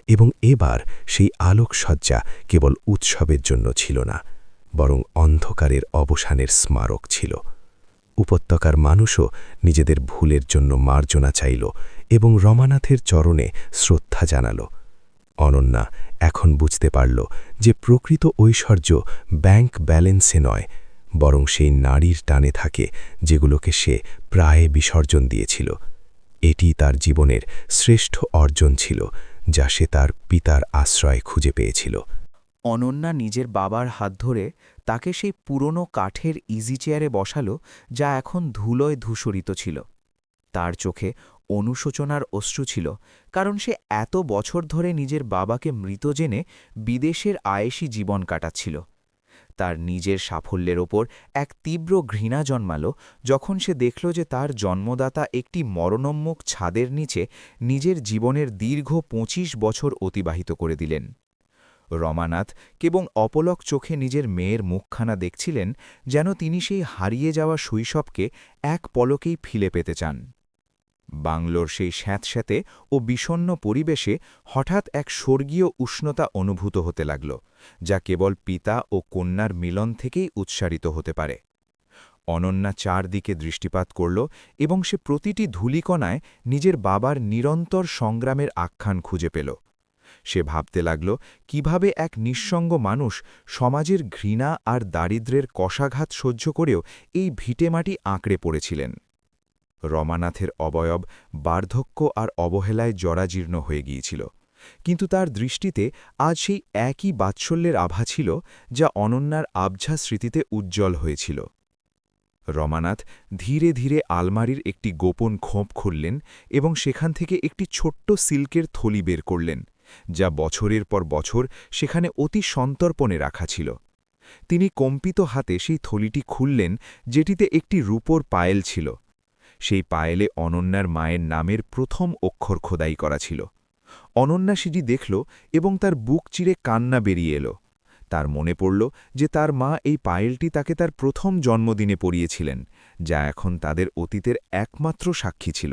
এবং এবার সেই আলোকসজ্জা কেবল উৎসবের জন্য ছিল না, বরং অন্ধকারের অবসানের স্মারক ছিল। উপত্যকার মানুষও নিজেদের ভুলের জন্য মার্জনা চাইল এবং রমানাথের চরণে শ্রদ্ধা জানাল। অনন্যা এখন বুঝতে পারল যে প্রকৃত ঐশ্বর্য ব্যাংক ব্যালেন্সে নয়, বরং সেই নারীর টানে থাকে যেগুলোকে সে প্রায় বিসর্জন দিয়েছিল। এটি তার জীবনের শ্রেষ্ঠ অর্জন ছিল, যা সে তার পিতার আশ্রয় খুঁজে পেয়েছিল। অনন্যা নিজের বাবার হাত ধরে তাকে সেই পুরনো কাঠের ইজি চেয়ারে বসালো, যা এখন ধুলোয় ধূসরিত ছিল। তার চোখে অনুশোচনার অশ্রু ছিল, কারণ সে এত বছর ধরে নিজের বাবাকে মৃত জেনে বিদেশের আয়েশি জীবন কাটাচ্ছিল। তার নিজের সাফল্যের ওপর এক তীব্র ঘৃণা জন্মালো যখন সে দেখল যে তার জন্মদাতা একটি মরণোন্মুখ ছাদের নিচে নিজের জীবনের দীর্ঘ 25 বছর অতিবাহিত করে দিলেন। রমানাথ কেবল অপলক চোখে নিজের মেয়ের মুখখানা দেখছিলেন, যেন তিনি সেই হারিয়ে যাওয়া শৈশবকে এক পলকেই ফিরে পেতে চান। বাংলোর সেই স্যাঁতস্যাঁতে ও বিষণ্ণ পরিবেশে হঠাৎ এক স্বর্গীয় উষ্ণতা অনুভূত হতে লাগল, যা কেবল পিতা ও কন্যার মিলন থেকেই উৎসারিত হতে পারে। অনন্যা চারদিকে দৃষ্টিপাত করল এবং সে প্রতিটি ধূলিকণায় নিজের বাবার নিরন্তর সংগ্রামের আখ্যান খুঁজে পেল। সে ভাবতে লাগল কিভাবে এক নিঃসঙ্গ মানুষ সমাজের ঘৃণা আর দারিদ্র্যের কষাঘাত সহ্য করেও এই ভিটেমাটি আঁকড়ে পড়েছিলেন। রমানাথের অবয়ব বার্ধক্য আর অবহেলায় জরাজীর্ণ হয়ে গিয়েছিল, কিন্তু তার দৃষ্টিতে আজ সেই একই বাৎসল্যের আভা ছিল যা অনন্যার আবঝা স্মৃতিতে উজ্জ্বল হয়েছিল। রমানাথ ধীরে ধীরে আলমারির একটি গোপন খোঁপ খুললেন এবং সেখান থেকে একটি ছোট্ট সিল্কের থলি বের করলেন, যা বছরের পর বছর সেখানে অতি সন্তর্পণে রাখা ছিল। তিনি কম্পিত হাতে সেই থলিটি খুললেন, যেটিতে একটি রূপোর পায়েল ছিল। সেই পায়েলে অনন্যার মায়ের নামের প্রথম অক্ষর খোদাই করা ছিল। অনন্যা সেটি দেখল এবং তার বুক চিরে কান্না বেরিয়ে এলো। তার মনে পড়ল যে তার মা এই পায়েলটি তাকে তার প্রথম জন্মদিনে পরিয়েছিলেন, যা এখন তাদের অতীতের একমাত্র সাক্ষী ছিল।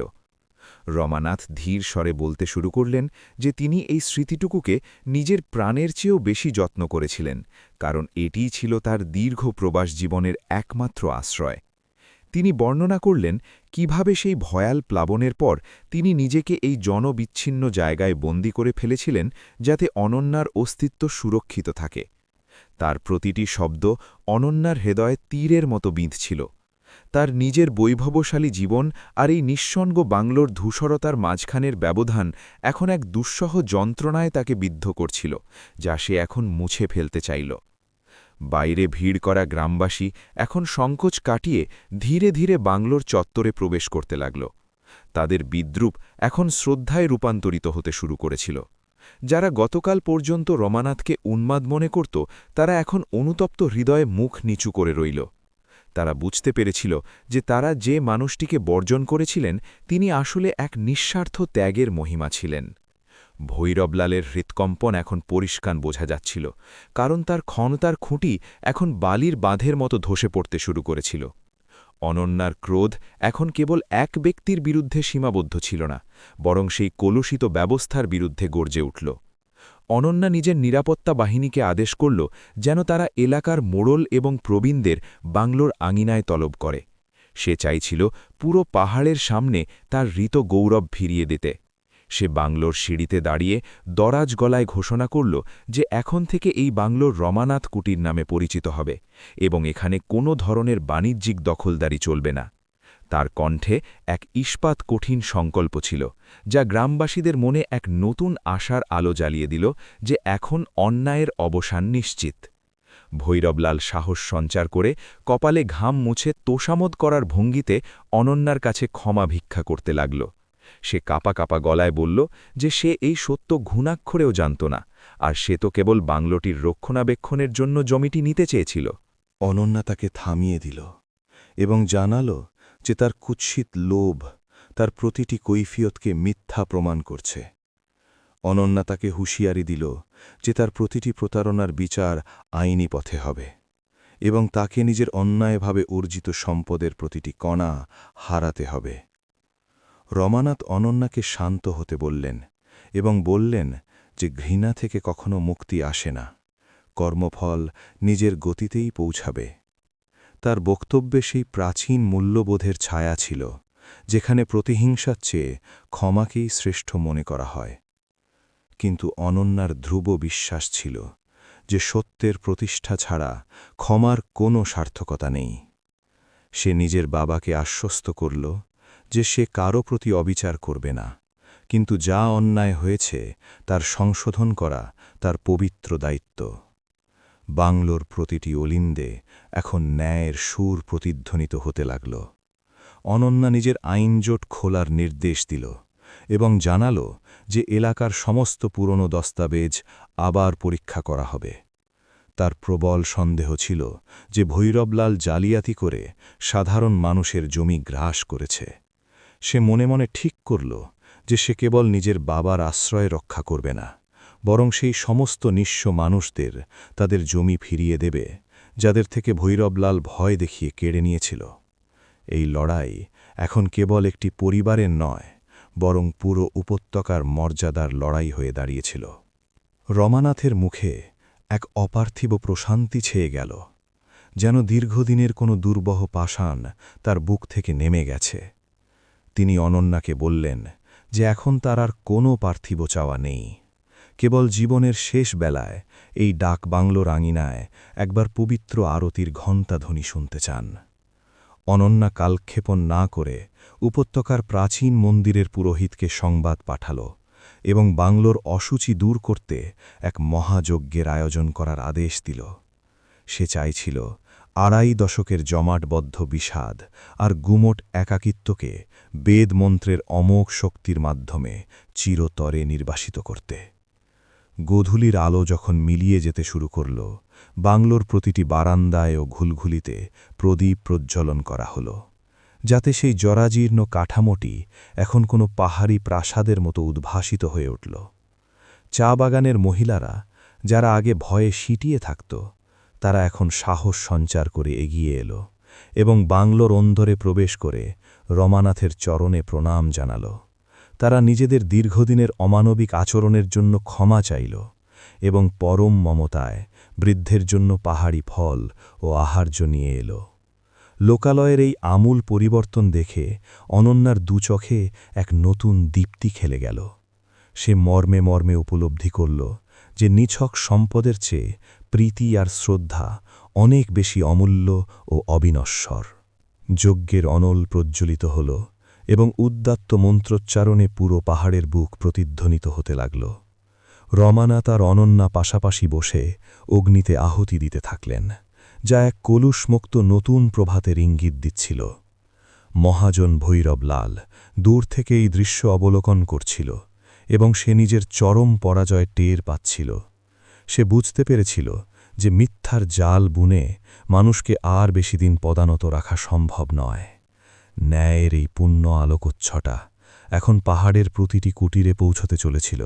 রমানাথ ধীর স্বরে বলতে শুরু করলেন যে তিনি এই স্মৃতিটুকুকে নিজের প্রাণের চেয়েও বেশি যত্ন করেছিলেন, কারণ এটিই ছিল তার দীর্ঘ প্রবাস জীবনের একমাত্র আশ্রয়। তিনি বর্ণনা করলেন কিভাবে সেই ভয়াল প্লাবনের পর তিনি নিজেকে এই জনবিচ্ছিন্ন জায়গায় বন্দী করে ফেলেছিলেন, যাতে অনন্যার অস্তিত্ব সুরক্ষিত থাকে। তার প্রতিটি শব্দ অনন্যার হৃদয়ে তীরের মতো বিঁধছিল। তার নিজের বৈভবশালী জীবন আর এই নিঃসঙ্গ বাংলোর ধূসরতার মাঝখানের ব্যবধান এখন এক দুঃসহ যন্ত্রণায় তাকে বিদ্ধ করছিল, যা সে এখন মুছে ফেলতে চাইল। বাইরে ভিড় করা গ্রামবাসী এখন সংকোচ কাটিয়ে ধীরে ধীরে বাংলোর চত্বরে প্রবেশ করতে লাগল। তাদের বিদ্রূপ এখন শ্রদ্ধায় রূপান্তরিত হতে শুরু করেছিল। যারা গতকাল পর্যন্ত রমানাথকে উন্মাদ মনে করত, তারা এখন অনুতপ্ত হৃদয়ে মুখ নিচু করে রইল। তারা বুঝতে পেরেছিল যে তারা যে মানুষটিকে বর্জন করেছিলেন, তিনি আসলে এক নিঃস্বার্থ ত্যাগের মহিমা ছিলেন। ভৈরবলালের হৃৎকম্পন এখন পরিষ্কার বোঝা যাচ্ছিল, কারণ তার ক্ষমতার খুঁটি এখন বালির বাঁধের মতো ধসে পড়তে শুরু করেছিল। অনন্যার ক্রোধ এখন কেবল এক ব্যক্তির বিরুদ্ধে সীমাবদ্ধ ছিল না, বরং সেই কলুষিত ব্যবস্থার বিরুদ্ধে গর্জে উঠল। অনন্যা নিজের নিরাপত্তা বাহিনীকে আদেশ করল যেন তারা এলাকার মোড়ল এবং প্রবীণদের বাংলোর আঙিনায় তলব করে। সে চাইছিল পুরো পাহাড়ের সামনে তার ঋত গৌরব ফিরিয়ে দিতে। সে বাংলোর সিঁড়িতে দাঁড়িয়ে দরাজ গলায় ঘোষণা করল যে এখন থেকে এই বাংলোর রমানাথ কুটির নামে পরিচিত হবে এবং এখানে কোনো ধরনের বাণিজ্যিক দখলদারি চলবে না। তার কণ্ঠে এক ইস্পাত কঠিন সংকল্প ছিল, যা গ্রামবাসীদের মনে এক নতুন আশার আলো জ্বালিয়ে দিল যে এখন অন্যায়ের অবসান নিশ্চিত। ভৈরবলাল সাহস সঞ্চার করে কপালে ঘাম মুছে তোষামোদ করার ভঙ্গিতে অনন্যার কাছে ক্ষমা ভিক্ষা করতে লাগল। সে কাপা কাপা গলায় বলল যে সে এই সত্য ঘুণাক্ষরেও জানত না, আর সে তো কেবল বাংলোটির রক্ষণাবেক্ষণের জন্য জমিটি নিতে চেয়েছিল। অনন্যা তাকে থামিয়ে দিল এবং জানাল যে তার কুৎসিত লোভ তার প্রতিটি কৈফিয়তকে মিথ্যা প্রমাণ করছে। অনন্যা তাকে হুঁশিয়ারি দিল যে তার প্রতিটি প্রতারণার বিচার আইনি পথে হবে এবং তাকে নিজের অন্যায়ভাবে অর্জিত সম্পদের প্রতিটি কণা হারাতে হবে। রমানাথ অনন্যাকে শান্ত হতে বললেন এবং বললেন যে ঘৃণা থেকে কখনো মুক্তি আসে না, কর্মফল নিজের গতিতেই পৌঁছাবে। তার বক্তব্যে সেই প্রাচীন মূল্যবোধের ছায়া ছিল, যেখানে প্রতিহিংসার চেয়ে ক্ষমাকেই শ্রেষ্ঠ মনে করা হয়। কিন্তু অনন্যার ধ্রুব বিশ্বাস ছিল যে সত্যের প্রতিষ্ঠা ছাড়া ক্ষমার কোনো সার্থকতা নেই। সে নিজের বাবাকে আশ্বস্ত করল যে সে কারো প্রতি অবিচার করবে না, কিন্তু যা অন্যায় হয়েছে তার সংশোধন করা তার পবিত্র দায়িত্ব। বাংলোর প্রতিটি অলিন্দে এখন ন্যায়ের সুর প্রতিধ্বনিত হতে লাগল। অনন্যা নিজের আইনজোট খোলার নির্দেশ দিল এবং জানাল যে এলাকার সমস্ত পুরনো দস্তাবেজ আবার পরীক্ষা করা হবে। তার প্রবল সন্দেহ ছিল যে ভৈরবলাল জালিয়াতি করে সাধারণ মানুষের জমি গ্রাস করেছে। সে মনে মনে ঠিক করল যে সে কেবল নিজের বাবার আশ্রয় রক্ষা করবে না, বরং সেই সমস্ত নিঃস্ব মানুষদের তাদের জমি ফিরিয়ে দেবে যাদের থেকে ভৈরবলাল ভয় দেখিয়ে কেড়ে নিয়েছিল। এই লড়াই এখন কেবল একটি পরিবারের নয়, বরং পুরো উপত্যকার মর্যাদার লড়াই হয়ে দাঁড়িয়েছিল। রমানাথের মুখে এক অপার্থিব প্রশান্তি ছেয়ে গেল, যেন দীর্ঘদিনের কোনো দুর্বহ পাষাণ তার বুক থেকে নেমে গেছে। তিনি অনন্যাকে বললেন যে এখন তার আর কোনো পার্থিব চাওয়া নেই, কেবল জীবনের শেষ বেলায় এই ডাক বাংলোর আঙিনায় একবার পবিত্র আরতির ঘণ্টাধ্বনি শুনতে চান। অনন্যা কালক্ষেপণ না করে উপত্যকার প্রাচীন মন্দিরের পুরোহিতকে সংবাদ পাঠাল এবং বাংলোর অসুচি দূর করতে এক মহাযজ্ঞের আয়োজন করার আদেশ দিল। সে চাইছিল ২.৫ দশকের জমাটবদ্ধ বিষাদ আর গুমোট একাকিত্বকে বেদমন্ত্রের অমোঘ শক্তির মাধ্যমে চিরতরে নির্বাসিত করতে। গোধূলির আলো যখন মিলিয়ে যেতে শুরু করল, বাংলোর প্রতিটি বারান্দায় ও ঘুলঘুলিতে প্রদীপ প্রজ্বলন করা হল, যাতে সেই জরাজীর্ণ কাঠামোটি এখন কোনো পাহাড়ি প্রাসাদের মতো উদ্ভাসিত হয়ে উঠল। চা বাগানের মহিলারা, যারা আগে ভয়ে সিটিয়ে থাকত, তারা এখন সাহস সঞ্চার করে এগিয়ে এলো এবং বাংলোর অন্দরে প্রবেশ করে রমানাথের চরণে প্রণাম জানাল। তারা নিজেদের দীর্ঘদিনের অমানবিক আচরণের জন্য ক্ষমা চাইল এবং পরম মমতায় বৃদ্ধের জন্য পাহাড়ি ফল ও আহার্য নিয়ে এলো। লোকালয়ের এই আমূল পরিবর্তন দেখে অনন্যার দুচোখে এক নতুন দীপ্তি খেলে গেল। সে মর্মে মর্মে উপলব্ধি করল যে নিছক সম্পদের চেয়ে প্রীতি আর শ্রদ্ধা অনেক বেশি অমূল্য ও অবিনশ্বর। যজ্ঞের অনল প্রজ্জ্বলিত হল এবং উদ্দাত্ত মন্ত্রোচ্চারণে পুরো পাহাড়ের বুক প্রতিধ্বনিত হতে লাগল। রমানাথ আর অনন্যা পাশাপাশি বসে অগ্নিতে আহুতি দিতে থাকলেন, যা এক কলুষমুক্ত নতুন প্রভাতের ইঙ্গিত দিচ্ছিল। মহাজন ভৈরবলাল দূর থেকে এই দৃশ্য অবলোকন করছিল এবং সে নিজের চরম পরাজয় টের পাচ্ছিল। সে বুঝতে পেরেছিল যে মিথ্যার জাল বুনে মানুষকে আর বেশি দিন পদানত রাখা সম্ভব নয়। ন্যায়ের এই পুণ্য আলোকোচ্ছটা এখন পাহাড়ের প্রতিটি কুটিরে পৌঁছতে চলেছিল,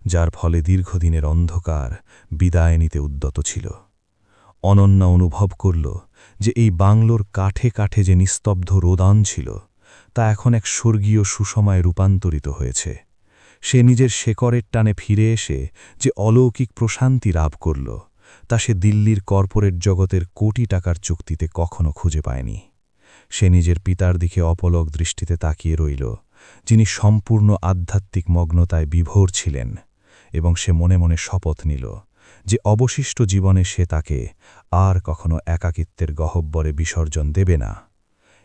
যার ফলে দীর্ঘদিনের অন্ধকার বিদায় নিতে উদ্যত ছিল। অনন্যা অনুভব করল যে এই বাংলোর কাঠে কাঠে যে নিস্তব্ধ রোদান ছিল তা এখন এক স্বর্গীয় সুসময়ে রূপান্তরিত হয়েছে। সে নিজের শেকড়ের টানে ফিরে এসে যে অলৌকিক প্রশান্তি লাভ করল তা সে দিল্লির কর্পোরেট জগতের কোটি টাকার চুক্তিতে কখনো খুঁজে পায়নি। সে নিজের পিতার দিকে অপলক দৃষ্টিতে তাকিয়ে রইল, যিনি সম্পূর্ণ আধ্যাত্মিক মগ্নতায় বিভোর ছিলেন, এবং সে মনে মনে শপথ নিল যে অবশিষ্ট জীবনে সে তাকে আর কখনো একাকিত্বের গহ্বরে বিসর্জন দেবে না।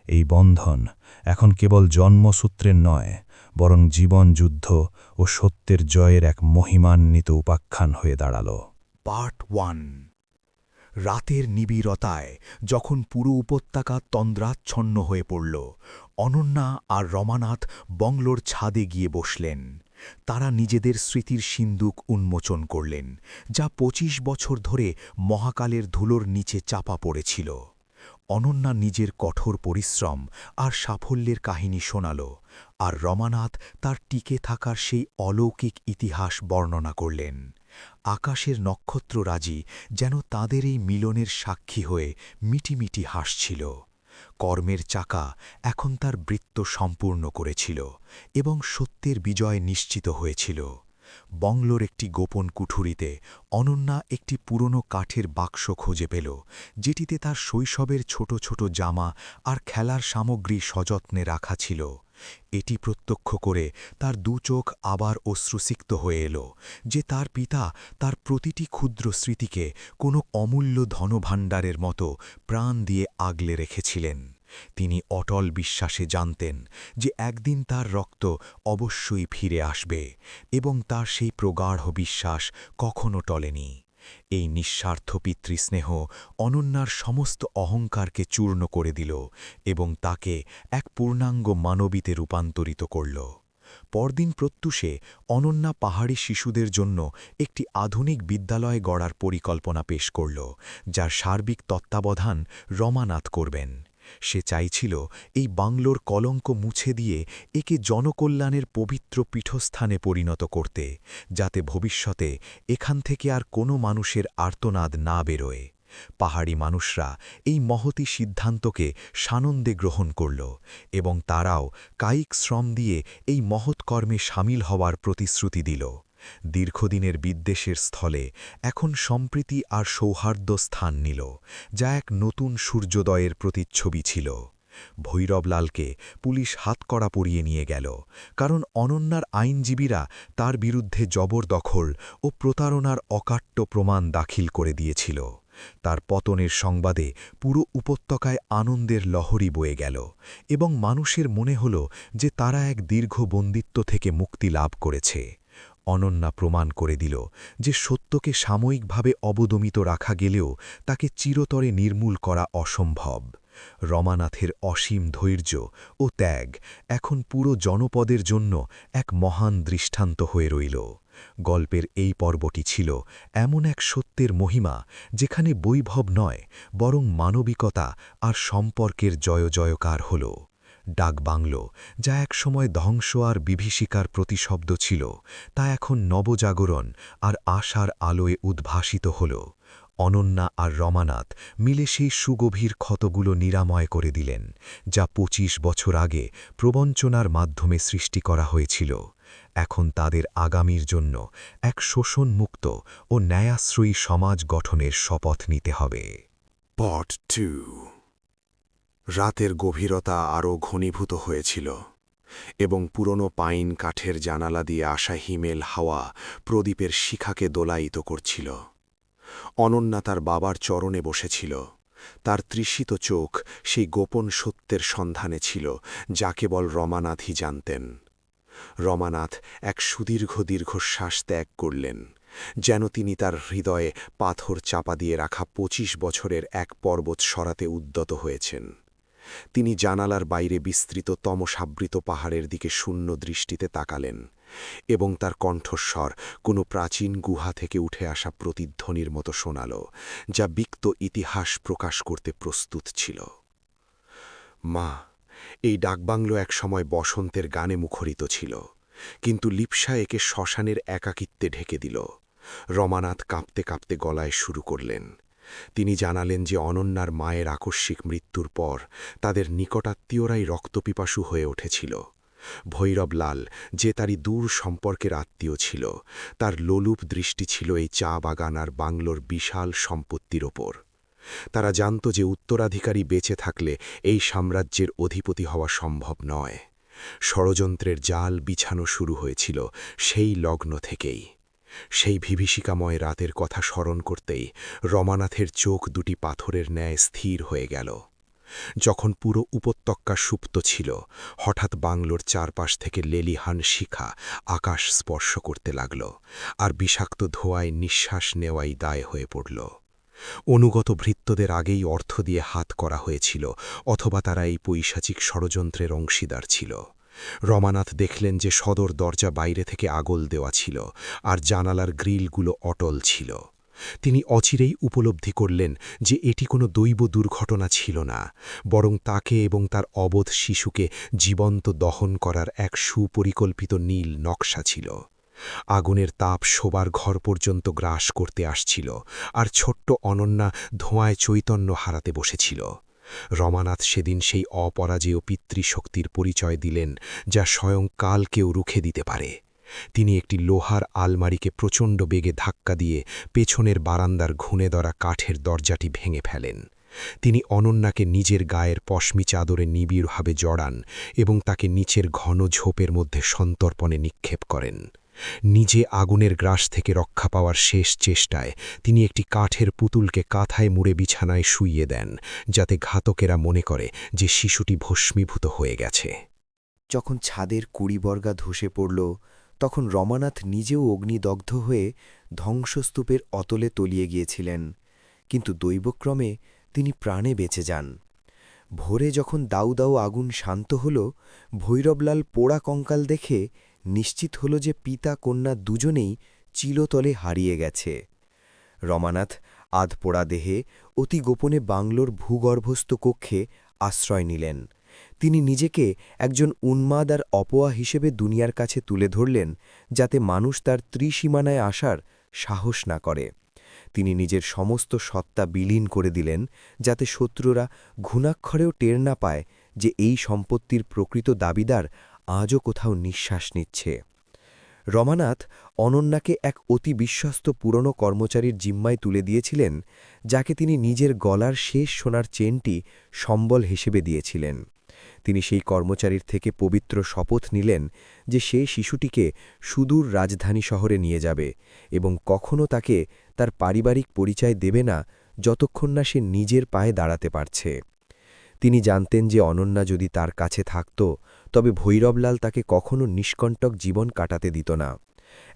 এই বন্ধন এখন কেবল জন্মসূত্রের নয়, বরং জীবন যুদ্ধ ও সত্যের জয়ের এক মহিমান্বিত উপাখ্যান হয়ে দাঁড়াল। পার্ট 1। রাতের নিবিড়তায় যখন পুরো উপত্যকা তন্দ্রাচ্ছন্ন হয়ে পড়ল, অনন্যা আর রমানাথ বংলোর ছাদে গিয়ে বসলেন। তারা নিজেদের স্মৃতির সিন্দুক উন্মোচন করলেন, যা ২৫ বছর ধরে মহাকালের ধুলোর নিচে চাপা পড়েছিল। অনন্যা নিজের কঠোর পরিশ্রম আর সাফল্যের কাহিনী শোনাল, আর রমানাথ তার টিকে থাকার সেই অলৌকিক ইতিহাস বর্ণনা করলেন। আকাশের নক্ষত্ররাজি যেন তাদের এই মিলনের সাক্ষী হয়ে মিটিমিটি হাসছিল। কর্মের চাকা এখন তার বৃত্ত সম্পূর্ণ করেছিল এবং সত্যের বিজয় নিশ্চিত হয়েছিল। বংলোর একটি গোপন কুঠুরিতে অনন্যা একটি পুরনো কাঠের বাক্স খুঁজে পেল, যেটিতে তার শৈশবের ছোট ছোট জামা আর খেলার সামগ্রী সযত্নে রাখা ছিল। এটি প্রত্যক্ষ করে তার দু চোখ আবার অশ্রুসিক্ত হয়ে এলো, যে তার পিতা তার প্রতিটি ক্ষুদ্র স্মৃতিকে কোনো অমূল্য ধনভাণ্ডারের মতো প্রাণ দিয়ে আগলে রেখেছিলেন। তিনি অটল বিশ্বাসে জানতেন যে একদিন তার রক্ত অবশ্যই ফিরে আসবে, এবং তার সেই প্রগাঢ় বিশ্বাস কখনো টলেনি। এই নিঃস্বার্থ পিতৃস্নেহ অনন্যার সমস্ত অহংকারকে চূর্ণ করে দিল এবং তাকে এক পূর্ণাঙ্গ মানবীতে রূপান্তরিত করল। পরদিন প্রত্যুষে অনন্যা পাহাড়ি শিশুদের জন্য একটি আধুনিক বিদ্যালয় গড়ার পরিকল্পনা পেশ করল, যার সার্বিক তত্ত্বাবধান রমানাথ করবেন। সে চাইছিল এই বাংলোর কলঙ্ক মুছে দিয়ে একে জনকল্যাণের পবিত্র পীঠস্থানে পরিণত করতে, যাতে ভবিষ্যতে এখান থেকে আর কোনো মানুষের আর্তনাদ না বেরোয়। পাহাড়ি মানুষরা এই মহতী সিদ্ধান্তকে সানন্দে গ্রহণ করল এবং তারাও কায়িক শ্রম দিয়ে এই মহৎ কর্মে সামিল হওয়ার প্রতিশ্রুতি দিল। দীর্ঘদিনের বিদ্বেষের স্থলে এখন সম্প্রীতি আর সৌহার্দ্য স্থান নিল, যা এক নতুন সূর্যোদয়ের প্রতিচ্ছবি ছিল। ভৈরবলালকে পুলিশ হাতকড়া পরিয়ে নিয়ে গেল, কারণ অনন্যার আইনজীবীরা তার বিরুদ্ধে জবরদখল ও প্রতারণার অকাট্য প্রমাণ দাখিল করে দিয়েছিল। তার পতনের সংবাদে পুরো উপত্যকায় আনন্দের লহরী বয়ে গেল এবং মানুষের মনে হল যে তারা এক দীর্ঘ বন্দিত্ব থেকে মুক্তি লাভ করেছে। অনন্যা প্রমাণ করে দিল যে সত্যকে সাময়িকভাবে অবদমিত রাখা গেলেও তাকে চিরতরে নির্মূল করা অসম্ভব। রমানাথের অসীম ধৈর্য ও ত্যাগ এখন পুরো জনপদের জন্য এক মহান দৃষ্টান্ত হয়ে রইল। গল্পের এই পর্বটি ছিল এমন এক সত্যের মহিমা, যেখানে বৈভব নয়, বরং মানবিকতা আর সম্পর্কের জয়জয়কার হল। ডাকবাংলো, যা একসময় ধ্বংস আর বিভীষিকার প্রতিশব্দ ছিল, তা এখন নবজাগরণ আর আশার আলোয় উদ্ভাসিত হল। অনন্যা আর রমানাথ মিলে সেই সুগভীর ক্ষতগুলো নিরাময় করে দিলেন, যা ২৫ বছর আগে প্রবঞ্চনার মাধ্যমে সৃষ্টি করা হয়েছিল। এখন তাদের আগামীর জন্য এক শোষণমুক্ত ও ন্যায়াশ্রয়ী সমাজ গঠনের শপথ নিতে হবে। পার্ট 2। রাতের গভীরতা আরও ঘনীভূত হয়েছিল এবং পুরনো পাইন কাঠের জানালা দিয়ে আসা হিমেল হাওয়া প্রদীপের শিখাকে দোলায়িত করছিল। অনন্যা তার বাবার চরণে বসেছিল। তার তৃষিত চোখ সেই গোপন সত্যের সন্ধানে ছিল, যা কেবল রমানাথই জানতেন। রমানাথ এক সুদীর্ঘ দীর্ঘশ্বাস ত্যাগ করলেন, যেন তিনি তার হৃদয়ে পাথর চাপা দিয়ে রাখা ২৫ বছরের এক পর্বত সরাতে উদ্যত হয়েছেন। তিনি জানালার বাইরে বিস্তৃত তমসাবৃত পাহাড়ের দিকে শূন্য দৃষ্টিতে তাকালেন এবং তার কণ্ঠস্বর কোনো প্রাচীন গুহা থেকে উঠে আসা প্রতিধ্বনির মতো শোনাল, যা বিক্ত ইতিহাস প্রকাশ করতে প্রস্তুত ছিল। মা, এই ডাকবাংলো একসময় বসন্তের গানে মুখরিত ছিল, কিন্তু লিপসা একে শ্মশানের একাকিত্বে ঢেকে দিল। রমানাথ কাঁপতে কাঁপতে গলায় শুরু করলেন, তিনি জানালেন যে অনন্যার মায়ের আকস্মিক মৃত্যুর পর তাদের নিকটাত্মীয়রাই রক্তপিপাসু হয়ে উঠেছিল। ভৈরবলাল, যে তারই দূর সম্পর্কের আত্মীয় ছিল, তার লোলুপ দৃষ্টি ছিল এই চা বাগান আর বাংলোর বিশাল সম্পত্তির ওপর। তারা জানত যে উত্তরাধিকারী বেঁচে থাকলে এই সাম্রাজ্যের অধিপতি হওয়া সম্ভব নয়। ষড়যন্ত্রের জাল বিছানো শুরু হয়েছিল সেই লগ্ন থেকেই। সেই বিভীষিকাময় রাতের কথা স্মরণ করতেই রমানাথের চোখ দুটি পাথরের ন্যায় স্থির হয়ে গেল। যখন পুরো উপত্যকা সুপ্ত ছিল, হঠাৎ বাংলোর চারপাশ থেকে লেলিহান শিখা আকাশ স্পর্শ করতে লাগল, আর বিষাক্ত ধোঁয়ায় নিঃশ্বাস নেওয়াই দায় হয়ে পড়ল। অনুগত ভৃত্যদের আগেই অর্থ দিয়ে হাত করা হয়েছিল, অথবা তারা এই পৈশাচিক ষড়যন্ত্রের অংশীদার ছিল। রমানাথ দেখলেন যে সদর দরজা বাইরে থেকে আগল দেওয়া ছিল, আর জানালার গ্রিলগুলো অটল ছিল। তিনি অচিরেই উপলব্ধি করলেন যে এটি কোনো দৈব দুর্ঘটনা ছিল না, বরং তাকে এবং তার অবোধ শিশুকে জীবন্ত দহন করার এক সুপরিকল্পিত নীল নকশা ছিল। আগুনের তাপ শোবার ঘর পর্যন্ত গ্রাস করতে আসছিল, আর ছোট্ট অনন্যা ধোঁয়ায় চৈতন্য হারাতে বসেছিল। রমানাথ সেদিন সেই অপরাজেয় পিতৃশক্তির পরিচয় দিলেন, যা স্বয়ং কালকেও রুখে দিতে পারে। তিনি একটি লোহার আলমারিকে প্রচণ্ড বেগে ধাক্কা দিয়ে পেছনের বারান্দার ঘুণে ধরা কাঠের দরজাটি ভেঙে ফেলেন। তিনি অনন্যাকে নিজের গায়ের পশমি চাদরে নিবিড়ভাবে জড়ান এবং তাকে নিচের ঘন ঝোপের মধ্যে সন্তর্পণে নিক্ষেপ করেন। নিজে আগুনের গ্রাস থেকে রক্ষা পাওয়ার শেষ চেষ্টায় তিনি একটি কাঠের পুতুলকে কাঁথায় মুড়ে বিছানায় শুইয়ে দেন, যাতে ঘাতকেরা মনে করে যে শিশুটি ভস্মীভূত হয়ে গেছে। যখন ছাদের কুড়িবর্গা ধসে পড়ল, তখন রমানাথ নিজেও অগ্নিদগ্ধ হয়ে ধ্বংসস্তূপের অতলে তলিয়ে গিয়েছিলেন, কিন্তু দৈবক্রমে তিনি প্রাণে বেঁচে যান। ভোরে যখন দাউ দাউ আগুন শান্ত হল, ভৈরবলাল পোড়া কঙ্কাল দেখে নিশ্চিত হল যে পিতা কন্যা দুজনেই চিলতলে হারিয়ে গেছে। রমানাথ আধপোড়া দেহে অতি গোপনে বাংলোর ভূগর্ভস্থ কক্ষে আশ্রয় নিলেন। তিনি নিজেকে একজন উন্মাদ আর অপয়া হিসেবে দুনিয়ার কাছে তুলে ধরলেন, যাতে মানুষ তার ত্রিসীমানায় আসার সাহস না করে। তিনি নিজের সমস্ত সত্তা বিলীন করে দিলেন, যাতে শত্রুরা ঘুণাক্ষরেও টের না পায় যে এই সম্পত্তির প্রকৃত দাবিদার আজও কোথাও নিঃশ্বাস নিচ্ছে। রমানাথ অনন্যাকে এক অতি বিশ্বস্ত পুরনো কর্মচারীর জিম্মায় তুলে দিয়েছিলেন, যাকে তিনি নিজের গলার শেষ সোনার চেনটি সম্বল হিসেবে দিয়েছিলেন। তিনি সেই কর্মচারীর থেকে পবিত্র শপথ নিলেন যে সে শিশুটিকে সুদূর রাজধানী শহরে নিয়ে যাবে এবং কখনও তাকে তার পারিবারিক পরিচয় দেবে না, যতক্ষণ না সে নিজের পায়ে দাঁড়াতে পারছে। তিনি জানতেন যে অনন্যা যদি তার কাছে থাকত, তবে ভৈরবলাল তাকে কখনো নিষ্কণ্টক জীবন কাটাতে দিত না।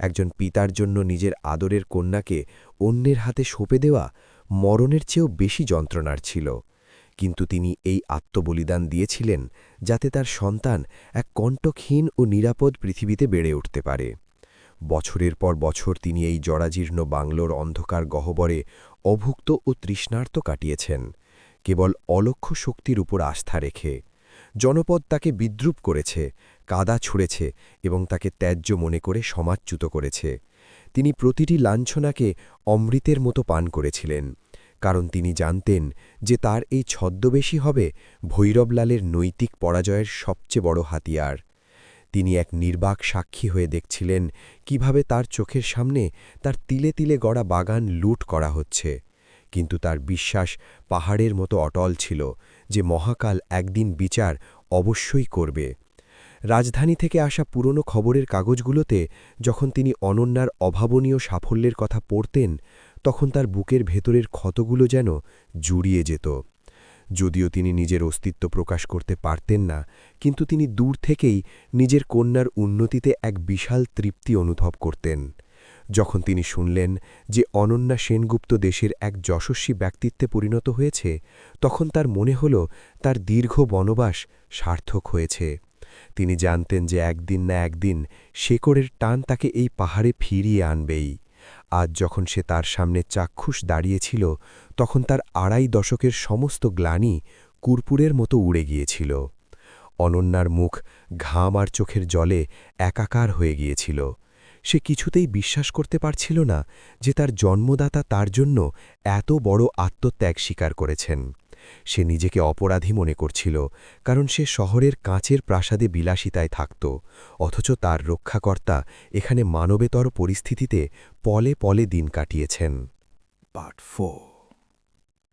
একজন পিতার জন্য নিজের আদরের কন্যাকে অন্যের হাতে সঁপে দেওয়া মরণের চেয়েও বেশি যন্ত্রণার ছিল, কিন্তু তিনি এই আত্মবলিদান দিয়েছিলেন যাতে তার সন্তান এক কণ্টকহীন ও নিরাপদ পৃথিবীতে বেড়ে উঠতে পারে। বছরের পর বছর তিনি এই জরাজীর্ণ বাংলোর অন্ধকার গহ্বরে অভুক্ত ও তৃষ্ণার্ত কাটিয়েছেন, কেবল অলক্ষ শক্তির উপর আস্থা রেখে। জনপদ তাকে বিদ্রূপ করেছে, কাদা ছুঁড়েছে এবং তাকে ত্যায্য মনে করে সমাজচ্যুত করেছে। তিনি প্রতিটি লাঞ্ছনাকে অমৃতের মতো পান করেছিলেন, কারণ তিনি জানতেন যে তার এই ছদ্মবেশী হবে ভৈরবলালের নৈতিক পরাজয়ের সবচেয়ে বড় হাতিয়ার। তিনি এক নির্বাক সাক্ষী হয়ে দেখছিলেন কিভাবে তার চোখের সামনে তার তিলে তিলে গড়া বাগান লুট করা হচ্ছে, কিন্তু তার বিশ্বাস পাহাড়ের মতো অটল ছিল যে মহাকাল একদিন বিচার অবশ্যই করবে। রাজধানী থেকে আসা পুরনো খবরের কাগজগুলোতে যখন তিনি অনন্যার অভাবনীয় সাফল্যের কথা পড়তেন, তখন তার বুকের ভেতরের ক্ষতগুলো যেন জুড়িয়ে যেত। যদিও তিনি নিজের অস্তিত্ব প্রকাশ করতে পারতেন না, কিন্তু তিনি দূর থেকেই নিজের কন্যার উন্নতিতে এক বিশাল তৃপ্তি অনুভব করতেন। যখন তিনি শুনলেন যে অনন্যা সেনগুপ্ত দেশের এক যশস্বী ব্যক্তিত্বে পরিণত হয়েছে, তখন তার মনে হল তার দীর্ঘ বনবাস সার্থক হয়েছে। তিনি জানতেন যে একদিন না একদিন শেকড়ের টান তাকে এই পাহাড়ে ফিরিয়ে আনবেই। আজ যখন সে তার সামনে চাক্ষুষ দাঁড়িয়েছিল, তখন তার ২.৫ দশকের সমস্ত গ্লানি কুরপুরের মতো উড়ে গিয়েছিল। অনন্যার মুখ ঘাম আর চোখের জলে একাকার হয়ে গিয়েছিল। সে কিছুতেই বিশ্বাস করতে পারছিল না যে তার জন্মদাতা তার জন্য এত বড় আত্মত্যাগ স্বীকার করেছেন। সে নিজেকে অপরাধী মনে করছিল, কারণ সে শহরের কাঁচের প্রাসাদে বিলাসিতায় থাকত, অথচ তার রক্ষাকর্তা এখানে মানবেতর পরিস্থিতিতে পলে পলে দিন কাটিয়েছেন। পার্ট 4।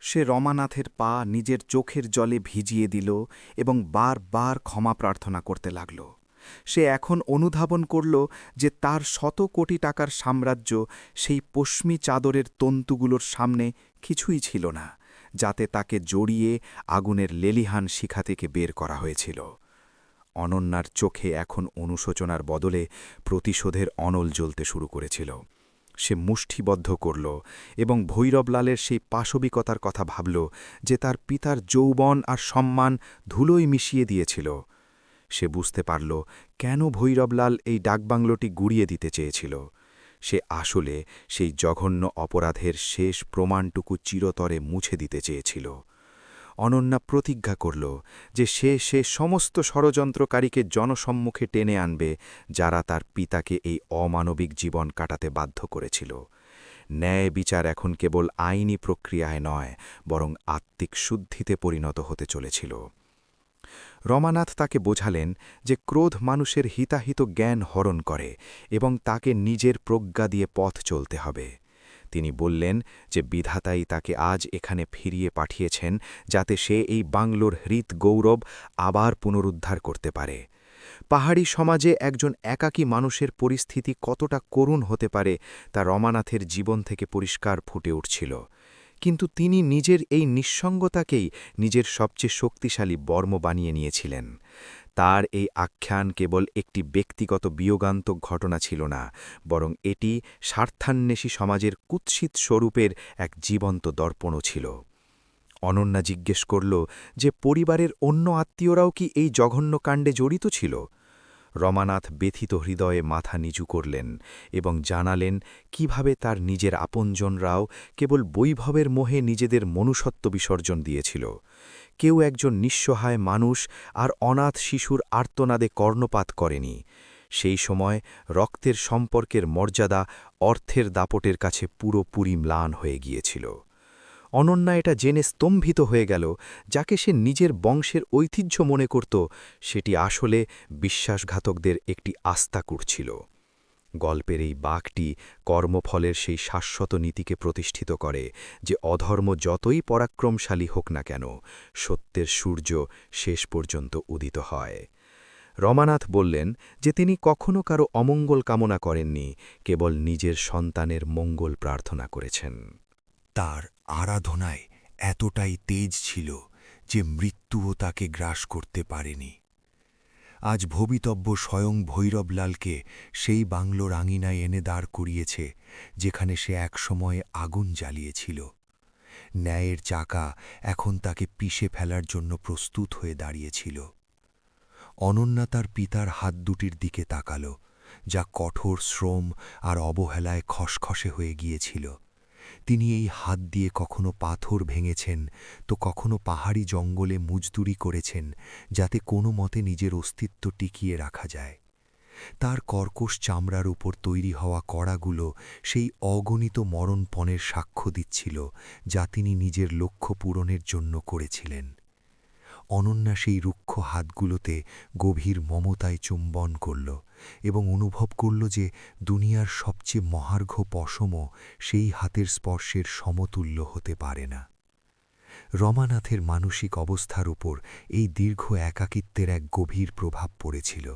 সে রমানাথের পা নিজের চোখের জলে ভিজিয়ে দিল এবং বারবার ক্ষমা প্রার্থনা করতে লাগল। সে এখন অনুধাবন করল যে তার 100 কোটি টাকার সাম্রাজ্য সেই পশমি চাদরের তন্তুগুলোর সামনে কিছুই ছিল না, যাতে তাকে জড়িয়ে আগুনের লেলিহান শিখা থেকে বের করা হয়েছিল। অনন্যার চোখে এখন অনুশোচনার বদলে প্রতিশোধের অনল জ্বলতে শুরু করেছিল। সে মুষ্টিবদ্ধ করল এবং ভৈরবলালের সেই পাশবিকতার কথা ভাবল, যে তার পিতার যৌবন আর সম্মান ধুলোয় মিশিয়ে দিয়েছিল। সে বুঝতে পারল কেন ভৈরবলাল এই ডাকবাংলোটি গুড়িয়ে দিতে চেয়েছিল। সে আসলে সেই জঘন্য অপরাধের শেষ প্রমাণটুকু চিরতরে মুছে দিতে চেয়েছিল। অনন্যা প্রতিজ্ঞা করল যে সে সমস্ত ষড়যন্ত্রকারীকে জনসম্মুখে টেনে আনবে, যারা তার পিতাকে এই অমানবিক জীবন কাটাতে বাধ্য করেছিল। ন্যায় বিচার এখন কেবল আইনি প্রক্রিয়ায় নয়, বরং আত্মিক শুদ্ধিতে পরিণত হতে চলেছিল। রমানাথ তাকে বোঝালেন যে ক্রোধ মানুষের হিতাহিত জ্ঞান হরণ করে এবং তাকে নিজের প্রজ্ঞা দিয়ে পথ চলতে হবে। তিনি বললেন যে বিধাতাই তাকে আজ এখানে ফিরিয়ে পাঠিয়েছেন, যাতে সে এই বাংলোর হৃত গৌরব আবার পুনরুদ্ধার করতে পারে। পাহাড়ি সমাজে একজন একাকী মানুষের পরিস্থিতি কতটা করুণ হতে পারে তা রমানাথের জীবন থেকে পরিষ্কার ফুটে উঠছিল। কিন্তু তিনি নিজের এই নিঃসঙ্গতাকেই নিজের সবচেয়ে শক্তিশালী বর্ম বানিয়ে নিয়েছিলেন। তার এই আখ্যান কেবল একটি ব্যক্তিগত বিয়োগান্তক ঘটনা ছিল না, বরং এটি স্বার্থান্বেষী সমাজের কুৎসিত স্বরূপের এক জীবন্ত দর্পণও ছিল। অনন্যা জিজ্ঞেস করল যে পরিবারের অন্য আত্মীয়রাও কি এই জঘন্য কাণ্ডে জড়িত ছিল। রমানাথ ব্যথিত হৃদয়ে মাথা নিচু করলেন এবং জানালেন কিভাবে তার নিজের আপনজনরাও কেবল বৈভবের মোহে নিজেদের মনুষ্যত্ব বিসর্জন দিয়েছিল। কেউ একজন নিঃসহায় মানুষ আর অনাথ শিশুর আর্তনাদে কর্ণপাত করেনি। সেই সময় রক্তের সম্পর্কের মর্যাদা অর্থের দাপটের কাছে পুরোপুরি ম্লান হয়ে গিয়েছিল। অনন্যা এটা জেনে স্তম্ভিত হয়ে গেল, যাকে সে নিজের বংশের ঐতিহ্য মনে করত, সেটি আসলে বিশ্বাসঘাতকদের একটি আস্তাকুট ছিল। গল্পের এই বাঁকটি কর্মফলের সেই শাশ্বত নীতিকে প্রতিষ্ঠিত করে যে অধর্ম যতই পরাক্রমশালী হোক না কেন, সত্যের সূর্য শেষ পর্যন্ত উদিত হয়। রমানাথ বললেন যে তিনি কখনো কারো অমঙ্গল কামনা করেননি, কেবল নিজের সন্তানের মঙ্গল প্রার্থনা করেছেন। তার আরাধনায় এতটাই তেজ ছিল যে মৃত্যুও তাকে গ্রাস করতে পারেনি। আজ ভবিতব্য স্বয়ং ভৈরবলালকে সেই বাংলোর আঙিনায় এনে দাঁড় করিয়েছে, যেখানে সে একসময় আগুন জ্বালিয়েছিল। ন্যায়ের চাকা এখন তাকে পিষে ফেলার জন্য প্রস্তুত হয়ে দাঁড়িয়েছিল। অনন্যা তার পিতার হাত দুটির দিকে তাকাল, যা কঠোর শ্রম আর অবহেলায় খসখসে হয়ে গিয়েছিল। তিনি এই হাত দিয়ে কখনো পাথর ভেঙেছেন, তো কখনো পাহাড়ি জঙ্গলে মজদুরি করেছেন, যাতে কোনো মতে নিজের অস্তিত্ব টিকিয়ে রাখা যায়। তার কর্কশ চামড়ার উপর তৈরি হওয়া কড়াগুলো সেই অগণিত মরণপণের সাক্ষ্য দিচ্ছিল, যা তিনি নিজের লক্ষ্য পূরণের জন্য করেছিলেন। অনন্যা সেই রুক্ষ হাতগুলোতে গভীর মমতায় চুম্বন করল এবং অনুভব করল যে দুনিয়ার সবচেয়ে মহার্ঘ পশমও সেই হাতের স্পর্শের সমতুল্য হতে পারে না। রমানাথের মানসিক অবস্থার উপর এই দীর্ঘ একাকিত্বের এক গভীর প্রভাব পড়েছিল।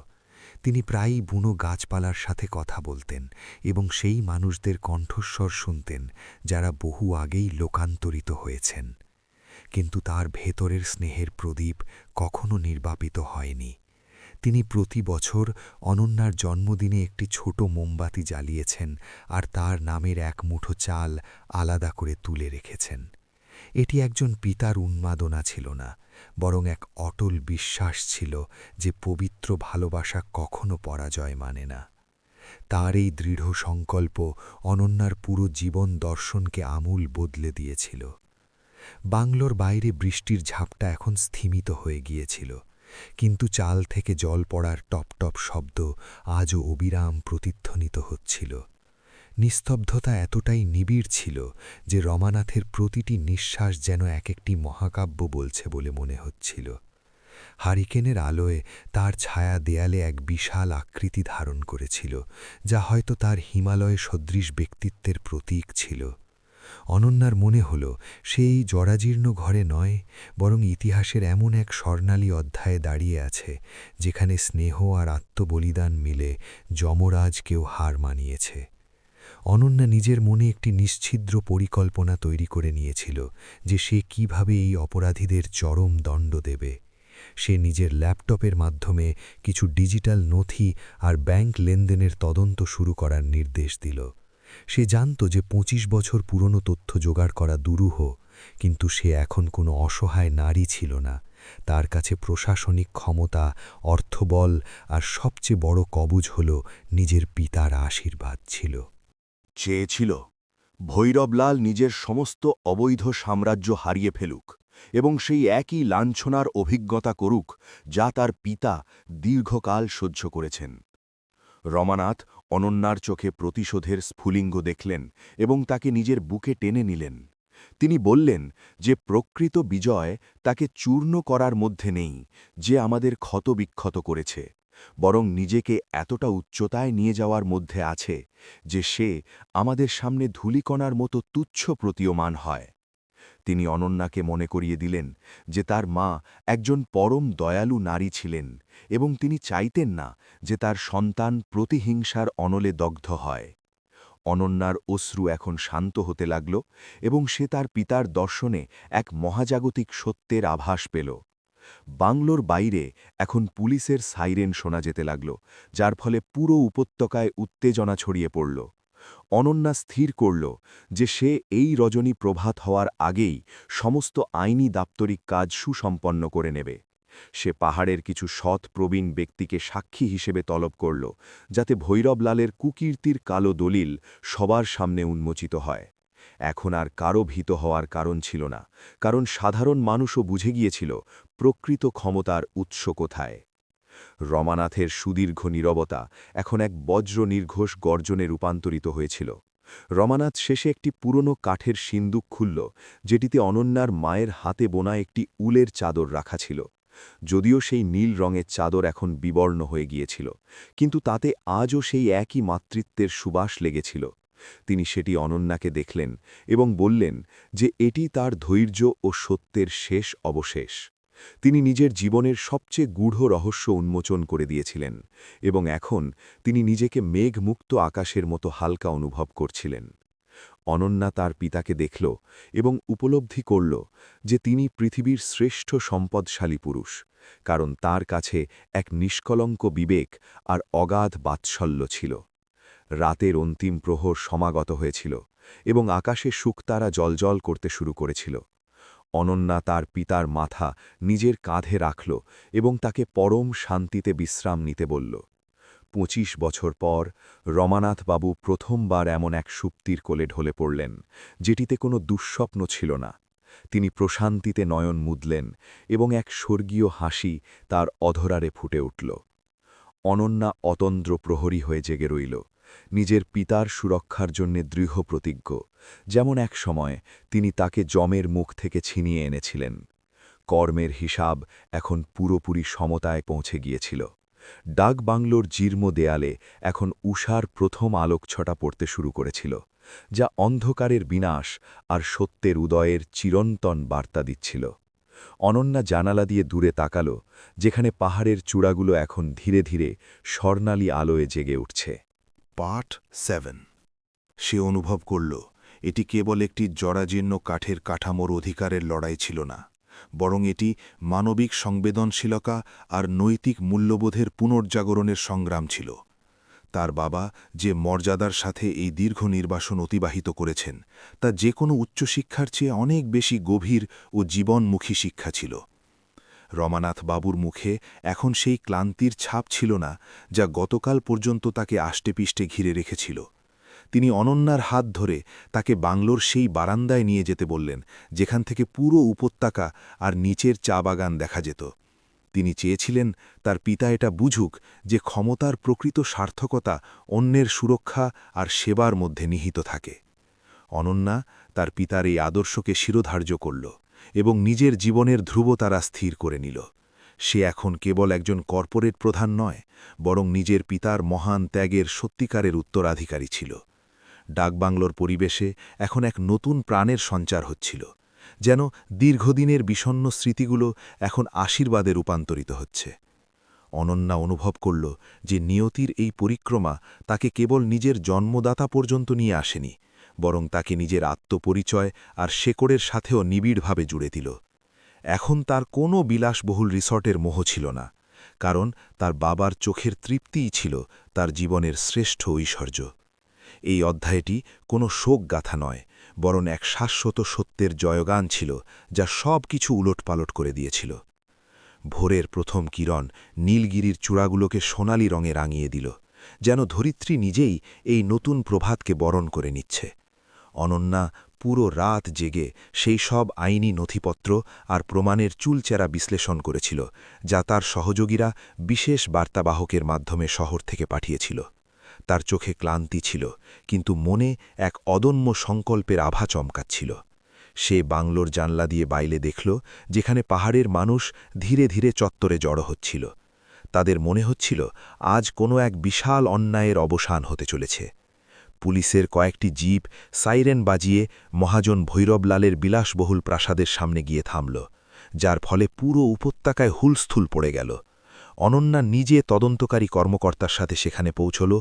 তিনি প্রায়ই বুনো গাছপালার সাথে কথা বলতেন এবং সেই মানুষদের কণ্ঠস্বর শুনতেন যারা বহু আগেই লোকান্তরিত হয়েছেন। কিন্তু তার ভেতরের স্নেহের প্রদীপ কখনো নির্বাপিত হয়নি। তিনি প্রতি বছর অনন্যার জন্মদিনে একটি ছোট মোমবাতি জ্বালিয়েছেন আর তার নামের এক মুঠো চাল আলাদা করে তুলে রেখেছেন। এটি একজন পিতার উন্মাদনা ছিল না, বরং এক অটল বিশ্বাস ছিল যে পবিত্র ভালোবাসা কখনো পরাজয় মানে না। তার এই দৃঢ় সংকল্প অনন্যার পুরো জীবন দর্শনকে আমূল বদলে দিয়েছিল। বাংলোর বাইরে বৃষ্টির ঝাপটা এখন স্থিমিত হয়ে গিয়েছিল, কিন্তু চাল থেকে জল পড়ার টপ টপ শব্দ আজও অবিরাম প্রতিধ্বনিত হচ্ছিল। নিস্তব্ধতা এতটাই নিবিড় ছিল যে রমানাথের প্রতিটি নিঃশ্বাস যেন এক একটি মহাকাব্য বলছে বলে মনে হচ্ছিল। হারিকেনের আলোয় তার ছায়া দেয়ালে এক বিশাল আকৃতি ধারণ করেছিল, যা হয়তো তার হিমালয় সদৃশ ব্যক্তিত্বের প্রতীক ছিল। অনন্যার মনে হল সেই জরাজীর্ণ ঘরে নয়, বরং ইতিহাসের এমন এক স্বর্ণালী অধ্যায়ে দাঁড়িয়ে আছে, যেখানে স্নেহ আর আত্মবলিদান মিলে যমরাজকেও হার মানিয়েছে। অনন্যা নিজের মনে একটি নিশ্ছিদ্র পরিকল্পনা তৈরি করে নিয়েছিল যে সে কিভাবে এই অপরাধীদের চরম দণ্ড দেবে। সে নিজের ল্যাপটপের মাধ্যমে কিছু ডিজিটাল নথি আর ব্যাংক লেনদেনের তদন্ত শুরু করার নির্দেশ দিল। সে জানত যে ২৫ বছর পুরনো তথ্য জোগাড় করা দুরূহ, কিন্তু সে এখন কোনো অসহায় নারী ছিল না। তার কাছে প্রশাসনিক ক্ষমতা, অর্থবল আর সবচেয়ে বড় কবজ হল নিজের পিতার আশীর্বাদ ছিল। চেয়েছিল ভৈরবলাল নিজের সমস্ত অবৈধ সাম্রাজ্য হারিয়ে ফেলুক এবং সেই একই লাঞ্ছনার অভিজ্ঞতা করুক যা তার পিতা দীর্ঘকাল সহ্য করেছেন। রমানাথ অনন্যার চোখে প্রতিশোধের স্ফুলিঙ্গ দেখলেন এবং তাকে নিজের বুকে টেনে নিলেন। তিনি বললেন যে প্রকৃত বিজয় তাকে চূর্ণ করার মধ্যে নেই যে আমাদের ক্ষতবিক্ষত করেছে, বরং নিজেকে এতটা উচ্চতায় নিয়ে যাওয়ার মধ্যে আছে যে সে আমাদের সামনে ধূলিকণার মতো তুচ্ছ প্রতীয়মান হয়। তিনি অনন্যাকে মনে করিয়ে দিলেন যে তার মা একজন পরম দয়ালু নারী ছিলেন এবং তিনি চাইতেন না যে তার সন্তান প্রতিহিংসার অনলে দগ্ধ হয়। অনন্যার অশ্রু এখন শান্ত হতে লাগল এবং সে তার পিতার দর্শনে এক মহাজাগতিক সত্যের আভাস পেল। বাংলোর বাইরে এখন পুলিশের সাইরেন শোনা যেতে লাগল, যার ফলে পুরো উপত্যকায় উত্তেজনা ছড়িয়ে পড়ল। অনন্যা স্থির করল যে সে এই রজনী প্রভাত হওয়ার আগেই সমস্ত আইনি দাপ্তরিক কাজ সুসম্পন্ন করে নেবে। সে পাহাড়ের কিছু সৎ প্রবীণ ব্যক্তিকে সাক্ষী হিসেবে তলব করল, যাতে ভৈরবলালের কুকীর্তির কালো দলিল সবার সামনে উন্মোচিত হয়। এখন আর কারো ভীত হওয়ার কারণ ছিল না, কারণ সাধারণ মানুষও বুঝে গিয়েছিল প্রকৃত ক্ষমতার উৎস কোথায়। রমানাথের সুদীর্ঘ নীরবতা এখন এক বজ্র নির্ঘোষ গর্জনে রূপান্তরিত হয়েছিল। রমানাথ শেষে একটি পুরনো কাঠের সিন্দুক খুলল, যেটিতে অনন্যার মায়ের হাতে বোনা একটি উলের চাদর রাখা ছিল। যদিও সেই নীল রঙের চাদর এখন বিবর্ণ হয়ে গিয়েছিল, কিন্তু তাতে আজও সেই একই মাতৃত্বের সুবাস লেগেছিল। তিনি সেটি অনন্যাকে দেখলেন এবং বললেন যে এটি তার ধৈর্য ও সত্যের শেষ অবশেষ। তিনি নিজের জীবনের সবচেয়ে গূঢ় রহস্য উন্মোচন করে দিয়েছিলেন এবং এখন তিনি নিজেকে মেঘমুক্ত আকাশের মতো হালকা অনুভব করছিলেন। অনন্যা তার পিতাকে দেখল এবং উপলব্ধি করল যে তিনি পৃথিবীর শ্রেষ্ঠ সম্পদশালী পুরুষ, কারণ তার কাছে এক নিষ্কলঙ্ক বিবেক আর অগাধ বাৎসল্য ছিল। রাতের অন্তিম প্রহর সমাগত হয়েছিল এবং আকাশে শুকতারা জলজল করতে শুরু করেছিল। অনন্যা তার পিতার মাথা নিজের কাঁধে রাখল এবং তাকে পরম শান্তিতে বিশ্রাম নিতে বলল। ২৫ বছর পর রমানাথবাবু প্রথমবার এমন এক সুপ্তির কোলে ঢলে পড়লেন, যেটিতে কোনো দুঃস্বপ্ন ছিল না। তিনি প্রশান্তিতে নয়ন মুদলেন এবং এক স্বর্গীয় হাসি তার অধরারে ফুটে উঠল। অনন্যা অতন্দ্র প্রহরী হয়ে জেগে রইল, নিজের পিতার সুরক্ষার জন্যে দৃঢ় প্রতিজ্ঞ, যেমন এক সময় তিনি তাকে যমের মুখ থেকে ছিনিয়ে এনেছিলেন। কর্মের হিসাব এখন পুরোপুরি সমতায় পৌঁছে গিয়েছিল। ডাক বাংলোর জীর্ণ দেয়ালে এখন উষার প্রথম আলোকছটা পড়তে শুরু করেছিল, যা অন্ধকারের বিনাশ আর সত্যের উদয়ের চিরন্তন বার্তা দিচ্ছিল। অনন্যা জানালা দিয়ে দূরে তাকাল, যেখানে পাহাড়ের চূড়াগুলো এখন ধীরে ধীরে স্বর্ণালী আলোয় জেগে উঠছে। পার্ট 7। সে অনুভব করল এটি কেবল একটি জরাজীর্ণ কাঠের কাঠামোর অধিকারের লড়াই ছিল না, বরং এটি মানবিক সংবেদনশীলতা আর নৈতিক মূল্যবোধের পুনর্জাগরণের সংগ্রাম ছিল। তার বাবা যে মর্যাদার সাথে এই দীর্ঘ নির্বাসন অতিবাহিত করেছেন, তা যে কোনো উচ্চশিক্ষার চেয়ে অনেক বেশি গভীর ও জীবনমুখী শিক্ষা ছিল। রমানাথ বাবুর মুখে এখন সেই ক্লান্তির ছাপ ছিল না, যা গতকাল পর্যন্ত তাকে আষ্টেপিষ্টে ঘিরে রেখেছিল। তিনি অনন্যার হাত ধরে তাকে বাংলোর সেই বারান্দায় নিয়ে যেতে বললেন, যেখান থেকে পুরো উপত্যকা আর নিচের চা বাগান দেখা যেত। তিনি চেয়েছিলেন তার পিতা এটা বুঝুক যে ক্ষমতার প্রকৃত সার্থকতা অন্যের সুরক্ষা আর সেবার মধ্যে নিহিত থাকে। অনন্যা তার পিতার এই আদর্শকে শিরোধার্য করল এবং নিজের জীবনের ধ্রুবতারা স্থির করে নিল। সে এখন কেবল একজন কর্পোরেট প্রধান নয়, বরং নিজের পিতার মহান ত্যাগের সত্যিকারের উত্তরাধিকারী ছিল। ডাকবাংলোর পরিবেশে এখন এক নতুন প্রাণের সঞ্চার হচ্ছিল, যেন দীর্ঘদিনের বিষণ্ণ স্মৃতিগুলো এখন আশীর্বাদে রূপান্তরিত হচ্ছে। অনন্যা অনুভব করল যে নিয়তির এই পরিক্রমা তাকে কেবল নিজের জন্মদাতা পর্যন্ত নিয়ে আসেনি, বরং তাকে নিজের আত্মপরিচয় আর শেকড়ের সাথেও নিবিড়ভাবে জুড়ে দিল। এখন তার কোনো বিলাসবহুল রিসর্টের মোহ ছিল না, কারণ তার বাবার চোখের তৃপ্তিই ছিল তার জীবনের শ্রেষ্ঠ ঐশ্বর্য। এই অধ্যায়টি কোনো শোকগাথা নয়, বরং এক শাশ্বত সত্যের জয়গান ছিল, যা সব কিছু উলটপালট করে দিয়েছিল। ভোরের প্রথম কিরণ নীলগিরির চূড়াগুলোকে সোনালি রঙে রাঙিয়ে দিল, যেন ধরিত্রী নিজেই এই নতুন প্রভাতকে বরণ করে নিচ্ছে। অনন্যা পুরো রাত জেগে সেই সব আইনি নথিপত্র আর প্রমাণের চুলচেরা বিশ্লেষণ করেছিল, যা তার সহযোগীরা বিশেষ বার্তাবাহকের মাধ্যমে শহর থেকে পাঠিয়েছিল। তার চোখে ক্লান্তি ছিল, কিন্তু মনে এক অদম্য সংকল্পের আভা চমকাচ্ছিল। সে বাংলোর জানলা দিয়ে বাইরে দেখল, যেখানে পাহাড়ের মানুষ ধীরে ধীরে চত্বরে জড়ো হচ্ছিল। তাদের মনে হচ্ছিল আজ কোনো এক বিশাল অন্যায়ের অবসান হতে চলেছে। পুলিশের কয়েকটি জিপ সাইরেন বাজিয়ে মহাজন ভৈরবলালের বিলাসবহুল প্রাসাদের সামনে গিয়ে থামল, যার ফলে পুরো উপত্যকায় হুলস্থুল পড়ে গেল। অনন্যা নিজে তদন্তকারী কর্মকর্তার সাথে সেখানে পৌঁছল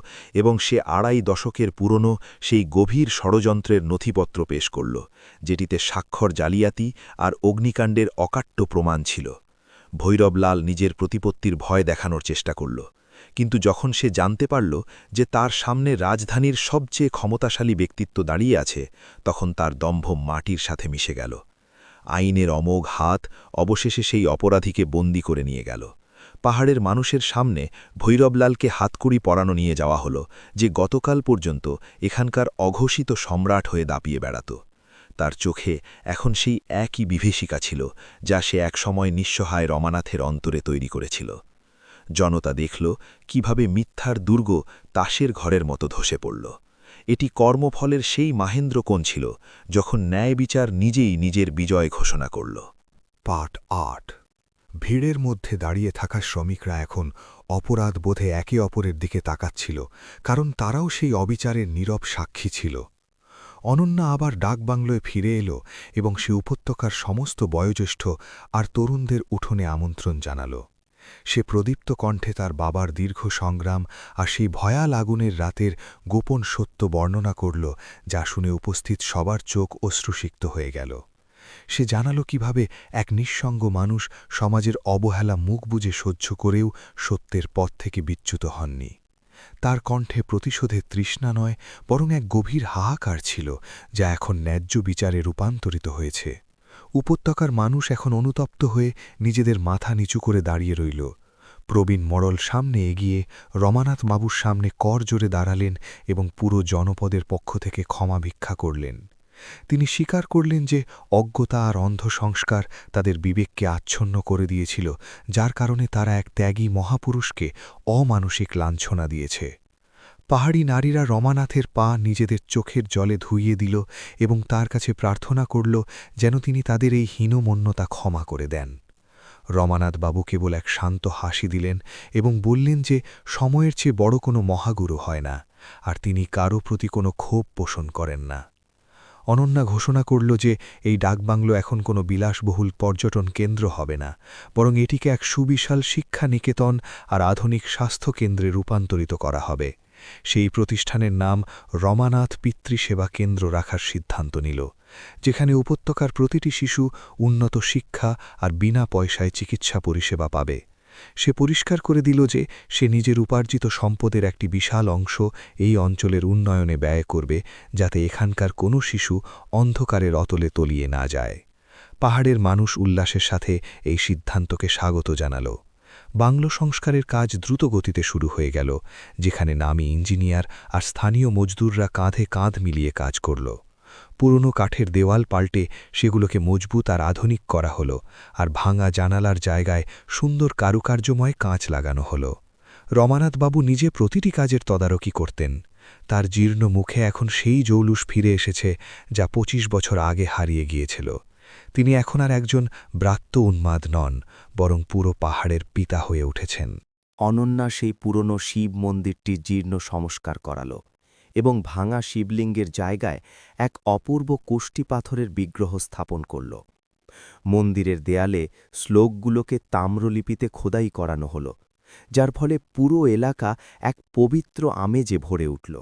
এবং সে ২.৫ দশকের পুরনো সেই গভীর ষড়যন্ত্রের নথিপত্র পেশ করল, যেটিতে স্বাক্ষর জালিয়াতি আর অগ্নিকাণ্ডের অকাট্য প্রমাণ ছিল। ভৈরবলাল নিজের প্রতিপত্তির ভয় দেখানোর চেষ্টা করল, কিন্তু যখন সে জানতে পারল যে তার সামনে রাজধানীর সবচেয়ে ক্ষমতাশালী ব্যক্তিত্ব দাঁড়িয়ে আছে, তখন তার দম্ভ মাটির সাথে মিশে গেল। আইনের অমোঘ হাত অবশেষে সেই অপরাধীকে বন্দী করে নিয়ে গেল। পাহাড়ের মানুষের সামনে ভৈরবলালকে হাতকড়ি পরানো নিয়ে যাওয়া হলো, যে গতকাল পর্যন্ত এখানকার অঘোষিত সম্রাট হয়ে দাপিয়ে বেড়াত। তার চোখে এখন সেই একই বিভীষিকা ছিল, যা সে একসময় নিঃসহায় রমানাথের অন্তরে তৈরি করেছিল। জনতা দেখল কিভাবে মিথ্যার দুর্গ তাসের ঘরের মতো ধসে পড়ল। এটি কর্মফলের সেই মাহেন্দ্রকোণ ছিল, যখন ন্যায় বিচার নিজেই নিজের বিজয় ঘোষণা করল। পার্ট ৮। ভিড়ের মধ্যে দাঁড়িয়ে থাকা শ্রমিকরা এখন অপরাধ বোধে একে অপরের দিকে তাকাচ্ছিল, কারণ তারাও সেই অবিচারের নীরব সাক্ষী ছিল। অনন্যা আবার ডাকবাংলোয় ফিরে এলো এবং সে উপত্যকার সমস্ত বয়োজ্যেষ্ঠ আর তরুণদের উঠোনে আমন্ত্রণ জানাল। সে প্রদীপ্ত কণ্ঠে তার বাবার দীর্ঘ সংগ্রাম আর সেই ভয়াল আগুনের রাতের গোপন সত্য বর্ণনা করল, যা শুনে উপস্থিত সবার চোখ অশ্রুসিক্ত হয়ে গেল। সে জানালো কিভাবে এক নিঃসঙ্গ মানুষ সমাজের অবহেলা মুখ বুজে সহ্য করেও সত্যের পথ থেকে বিচ্যুত হননি। তার কণ্ঠে প্রতিশোধের তৃষ্ণা নয়, বরং এক গভীর হাহাকার ছিল, যা এখন ন্যায্য বিচারে রূপান্তরিত হয়েছে। উপত্যকার মানুষ এখন অনুতপ্ত হয়ে নিজেদের মাথা নিচু করে দাঁড়িয়ে রইল। প্রবীণ মরল সামনে এগিয়ে রমানাথ বাবুর সামনে কর জোরে দাঁড়ালেন এবং পুরো জনপদের পক্ষ থেকে ক্ষমা ভিক্ষা করলেন। তিনি স্বীকার করলেন যে অজ্ঞতা আর অন্ধ সংস্কার তাদের বিবেককে আচ্ছন্ন করে দিয়েছিল, যার কারণে তারা এক ত্যাগী মহাপুরুষকে অমানসিক লাঞ্ছনা দিয়েছে। পাহাড়ি নারীরা রমানাথের পা নিজেদের চোখের জলে ধুইয়ে দিল এবং তার কাছে প্রার্থনা করল যেন তিনি তাদের এই হীনমন্যতা ক্ষমা করে দেন। রমানাথ বাবু কেবল এক শান্ত হাসি দিলেন এবং বললেন যে সময়ের চেয়ে বড় কোনো মহাগুরু হয় না, আর তিনি কারো প্রতি কোনো ক্ষোভ পোষণ করেন না। অনন্যা ঘোষণা করল যে এই ডাকবাংলো এখন কোনো বিলাসবহুল পর্যটন কেন্দ্র হবে না, বরং এটিকে এক সুবিশাল শিক্ষা নিকেতন আর আধুনিক স্বাস্থ্যকেন্দ্রে রূপান্তরিত করা হবে। সেই প্রতিষ্ঠানের নাম রমানাথ পিতৃসেবা কেন্দ্র রাখার সিদ্ধান্ত নিল, যেখানে উপত্যকার প্রতিটি শিশু উন্নত শিক্ষা আর বিনা পয়সায় চিকিৎসা পরিষেবা পাবে। সে পরিষ্কার করে দিল যে সে নিজের উপার্জিত সম্পদের একটি বিশাল অংশ এই অঞ্চলের উন্নয়নে ব্যয় করবে, যাতে এখানকার কোনো শিশু অন্ধকারের অতলে তলিয়ে না যায়। পাহাড়ের মানুষ উল্লাসের সাথে এই সিদ্ধান্তকে স্বাগত জানাল। বাংলো সংস্কারের কাজ দ্রুত গতিতে শুরু হয়ে গেল, যেখানে নামী ইঞ্জিনিয়ার আর স্থানীয় মজদুররা কাঁধে কাঁধ মিলিয়ে কাজ করল। পুরনো কাঠের দেওয়াল পাল্টে সেগুলোকে মজবুত আর আধুনিক করা হলো, আর ভাঙা জানালার জায়গায় সুন্দর কারুকার্যময় কাঁচ লাগানো হলো। রমানাথবাবু নিজে প্রতিটি কাজের তদারকি করতেন। তার জীর্ণ মুখে এখন সেই জৌলুস ফিরে এসেছে যা ২৫ বছর আগে হারিয়ে গিয়েছিল। তিনি এখন আর একজন ব্রাত্য উন্মাদ নন, বরং পুরো পাহাড়ের পিতা হয়ে উঠেছেন। অনন্যা সেই পুরনো শিব মন্দিরটির জীর্ণ সংস্কার করাল এবং ভাঙা শিবলিঙ্গের জায়গায় এক অপূর্ব কোষ্ঠী পাথরের বিগ্রহ স্থাপন করল। মন্দিরের দেয়ালে শ্লোকগুলোকে তাম্রলিপিতে খোদাই করানো হল, যার ফলে পুরো এলাকা এক পবিত্র আমেজে ভরে উঠল।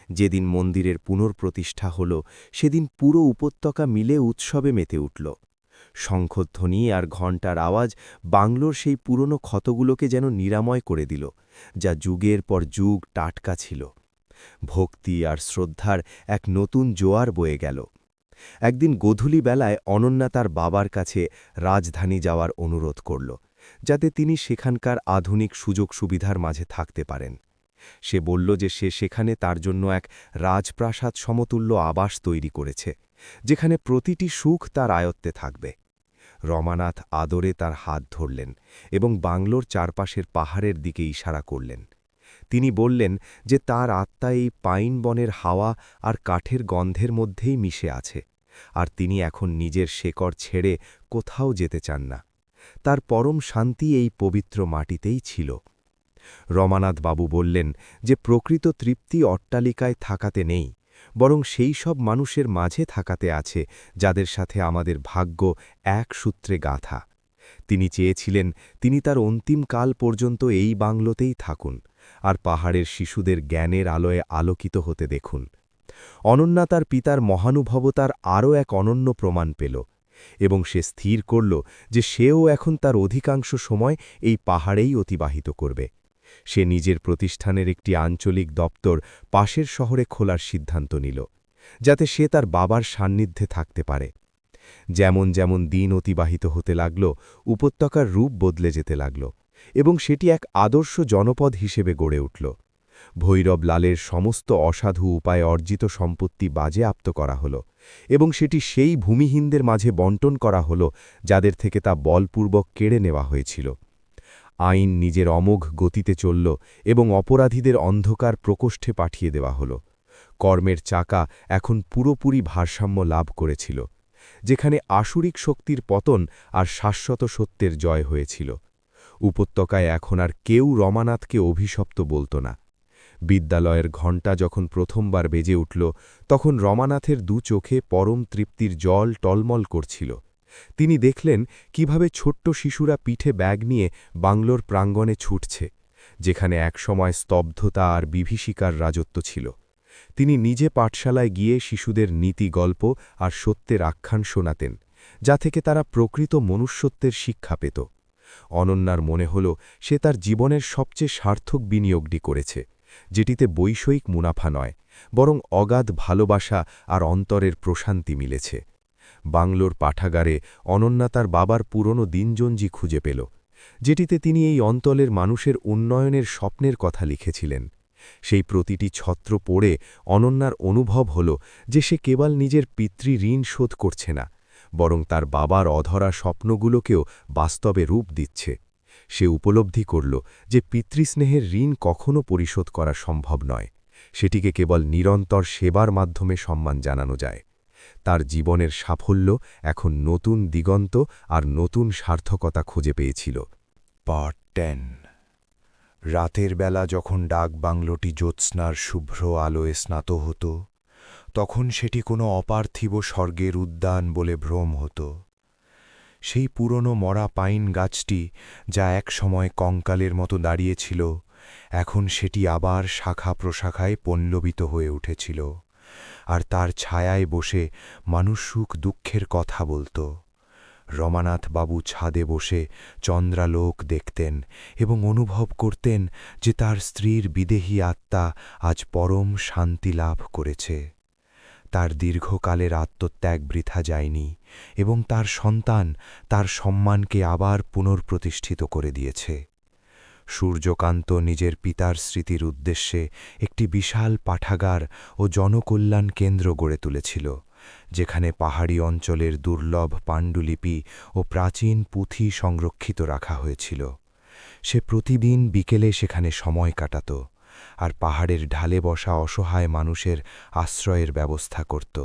যেদিন মন্দিরের পুনঃপ্রতিষ্ঠা হল, সেদিন পুরো উপত্যকা মিলে উৎসবে মেতে উঠল। শঙ্খধ্বনি আর ঘণ্টার আওয়াজ বাংলোর সেই পুরনো ক্ষতগুলোকে যেন নিরাময় করে দিল, যা যুগের পর যুগ টাটকা ছিল। ভক্তি আর শ্রদ্ধার এক নতুন জোয়ার বয়ে গেল। একদিন গোধূলি বেলায় অনন্যা তার বাবার কাছে রাজধানী যাওয়ার অনুরোধ করল, যাতে তিনি সেখানকার আধুনিক সুযোগ সুবিধার মাঝে থাকতে পারেন। সে বলল যে সে সেখানে তার জন্য এক রাজপ্রাসাদ সমতুল্য আবাস তৈরি করেছে, যেখানে প্রতিটি সুখ তার আয়ত্তে থাকবে। রমানাথ আদরে তার হাত ধরলেন এবং বাংলোর চারপাশের পাহাড়ের দিকে ইশারা করলেন। তিনি বললেন যে তার আত্মা এই পাইন বনের হাওয়া আর কাঠের গন্ধের মধ্যেই মিশে আছে, আর তিনি এখন নিজের শেকড় ছেড়ে কোথাও যেতে চান না। তার পরম শান্তি এই পবিত্র মাটিতেই ছিল। রমানাথ বাবু বললেন যে প্রকৃত তৃপ্তি অট্টালিকায় থাকাতে নেই, বরং সেই সব মানুষের মাঝে থাকাতে আছে যাদের সাথে আমাদের ভাগ্য এক সূত্রে গাঁথা। তিনি চেয়েছিলেন তিনি তার অন্তিম কাল পর্যন্ত এই বাংলোতেই থাকুন, আর পাহাড়ের শিশুদের জ্ঞানের আলোয় আলোকিত হতে দেখুন। অনন্যা তার পিতার মহানুভবতার আরও এক অনন্য প্রমাণ পেল, এবং সে স্থির করল যে সেও এখন তার অধিকাংশ সময় এই পাহাড়েই অতিবাহিত করবে। সে নিজের প্রতিষ্ঠানের একটি আঞ্চলিক দপ্তর পাশের শহরে খোলার সিদ্ধান্ত নিল, যাতে সে তার বাবার সান্নিধ্যে থাকতে পারে। যেমন যেমন দিন অতিবাহিত হতে লাগল, উপত্যকার রূপ বদলে যেতে লাগল, এবং সেটি এক আদর্শ জনপদ হিসেবে গড়ে উঠল। ভৈরব লালের সমস্ত অসাধু উপায়ে অর্জিত সম্পত্তি বাজেয়াপ্ত করা হল, এবং সেটি সেই ভূমিহীনদের মাঝে বণ্টন করা হল যাদের থেকে তা বলপূর্বক কেড়ে নেওয়া হয়েছিল। আইন নিজের অমোঘ গতিতে চলল এবং অপরাধীদের অন্ধকার প্রকোষ্ঠে পাঠিয়ে দেওয়া হল। কর্মের চাকা এখন পুরোপুরি ভারসাম্য লাভ করেছিল, যেখানে আসুরিক শক্তির পতন আর শাশ্বত সত্যের জয় হয়েছিল। উপত্যকায় এখন আর কেউ রমানাথকে অভিশপ্ত বলত না। বিদ্যালয়ের ঘণ্টা যখন প্রথমবার বেজে উঠল, তখন রমানাথের দু চোখে পরম তৃপ্তির জল টলমল করছিল। তিনি দেখলেন কিভাবে ছোট্ট শিশুরা পিঠে ব্যাগ নিয়ে বাংলোর প্রাঙ্গণে ছুটছে, যেখানে একসময় স্তব্ধতা আর বিভীষিকার রাজত্ব ছিল। তিনি নিজে পাঠশালায় গিয়ে শিশুদের নীতি গল্প আর সত্যের আখ্যান শোনাতেন, যা থেকে তারা প্রকৃত মনুষ্যত্বের শিক্ষা পেত। অনন্যার মনে হল সে তার জীবনের সবচেয়ে সার্থক বিনিয়োগটি করেছে, যেটিতে বৈষয়িক মুনাফা নয়, বরং অগাধ ভালোবাসা আর অন্তরের প্রশান্তি মিলেছে। বাংলোর পাঠাগারে অনন্যা তার বাবার পুরনো দিনজঞ্জি খুঁজে পেল, যেটিতে তিনি এই অঞ্চলের মানুষের উন্নয়নের স্বপ্নের কথা লিখেছিলেন। সেই প্রতিটি ছত্র পড়ে অনন্যার অনুভব হল যে সে কেবল নিজের পিতৃ ঋণ শোধ করছে না, বরং তার বাবার অধরা স্বপ্নগুলোকেও বাস্তবে রূপ দিচ্ছে। সে উপলব্ধি করল যে পিতৃস্নেহের ঋণ কখনও পরিশোধ করা সম্ভব নয়, সেটিকে কেবল নিরন্তর সেবার মাধ্যমে সম্মান জানানো যায়। তার জীবনের সাফল্য এখন নতুন দিগন্ত আর নতুন সার্থকতা খুঁজে পেয়েছিল। পার্ট 10। রাতের বেলা যখন ডাক বাংলোটি জ্যোৎস্নার শুভ্র আলোয় স্নাত হতো, তখন সেটি কোনো অপার্থিব স্বর্গের উদ্যান বলে ভ্রম হতো। সেই পুরনো মরা পাইন গাছটি, যা এক সময় কঙ্কালের মতো দাঁড়িয়েছিল, এখন সেটি আবার শাখা প্রশাখায় পল্লবিত হয়ে উঠেছিল, আর তার ছায়ায় বসে মানুষ সুখ দুঃখের কথা বলত। রমানাথ বাবু ছাদে বসে চন্দ্রালোক দেখতেন এবং অনুভব করতেন যে তার স্ত্রীর বিদেহী আত্মা আজ পরম শান্তি লাভ করেছে। তার দীর্ঘকালের আত্মত্যাগ বৃথা যায়নি, এবং তার সন্তান তার সম্মানকে আবার পুনর্প্রতিষ্ঠিত করে দিয়েছে। সূর্যকান্ত নিজের পিতার স্মৃতির উদ্দেশ্যে একটি বিশাল পাঠাগার ও জনকল্যাণ কেন্দ্র গড়ে তুলেছিল, যেখানে পাহাড়ি অঞ্চলের দুর্লভ পাণ্ডুলিপি ও প্রাচীন পুঁথি সংরক্ষিত রাখা হয়েছিল। সে প্রতিদিন বিকেলে সেখানে সময় কাটাত আর পাহাড়ের ঢালে বসা অসহায় মানুষের আশ্রয়ের ব্যবস্থা করত,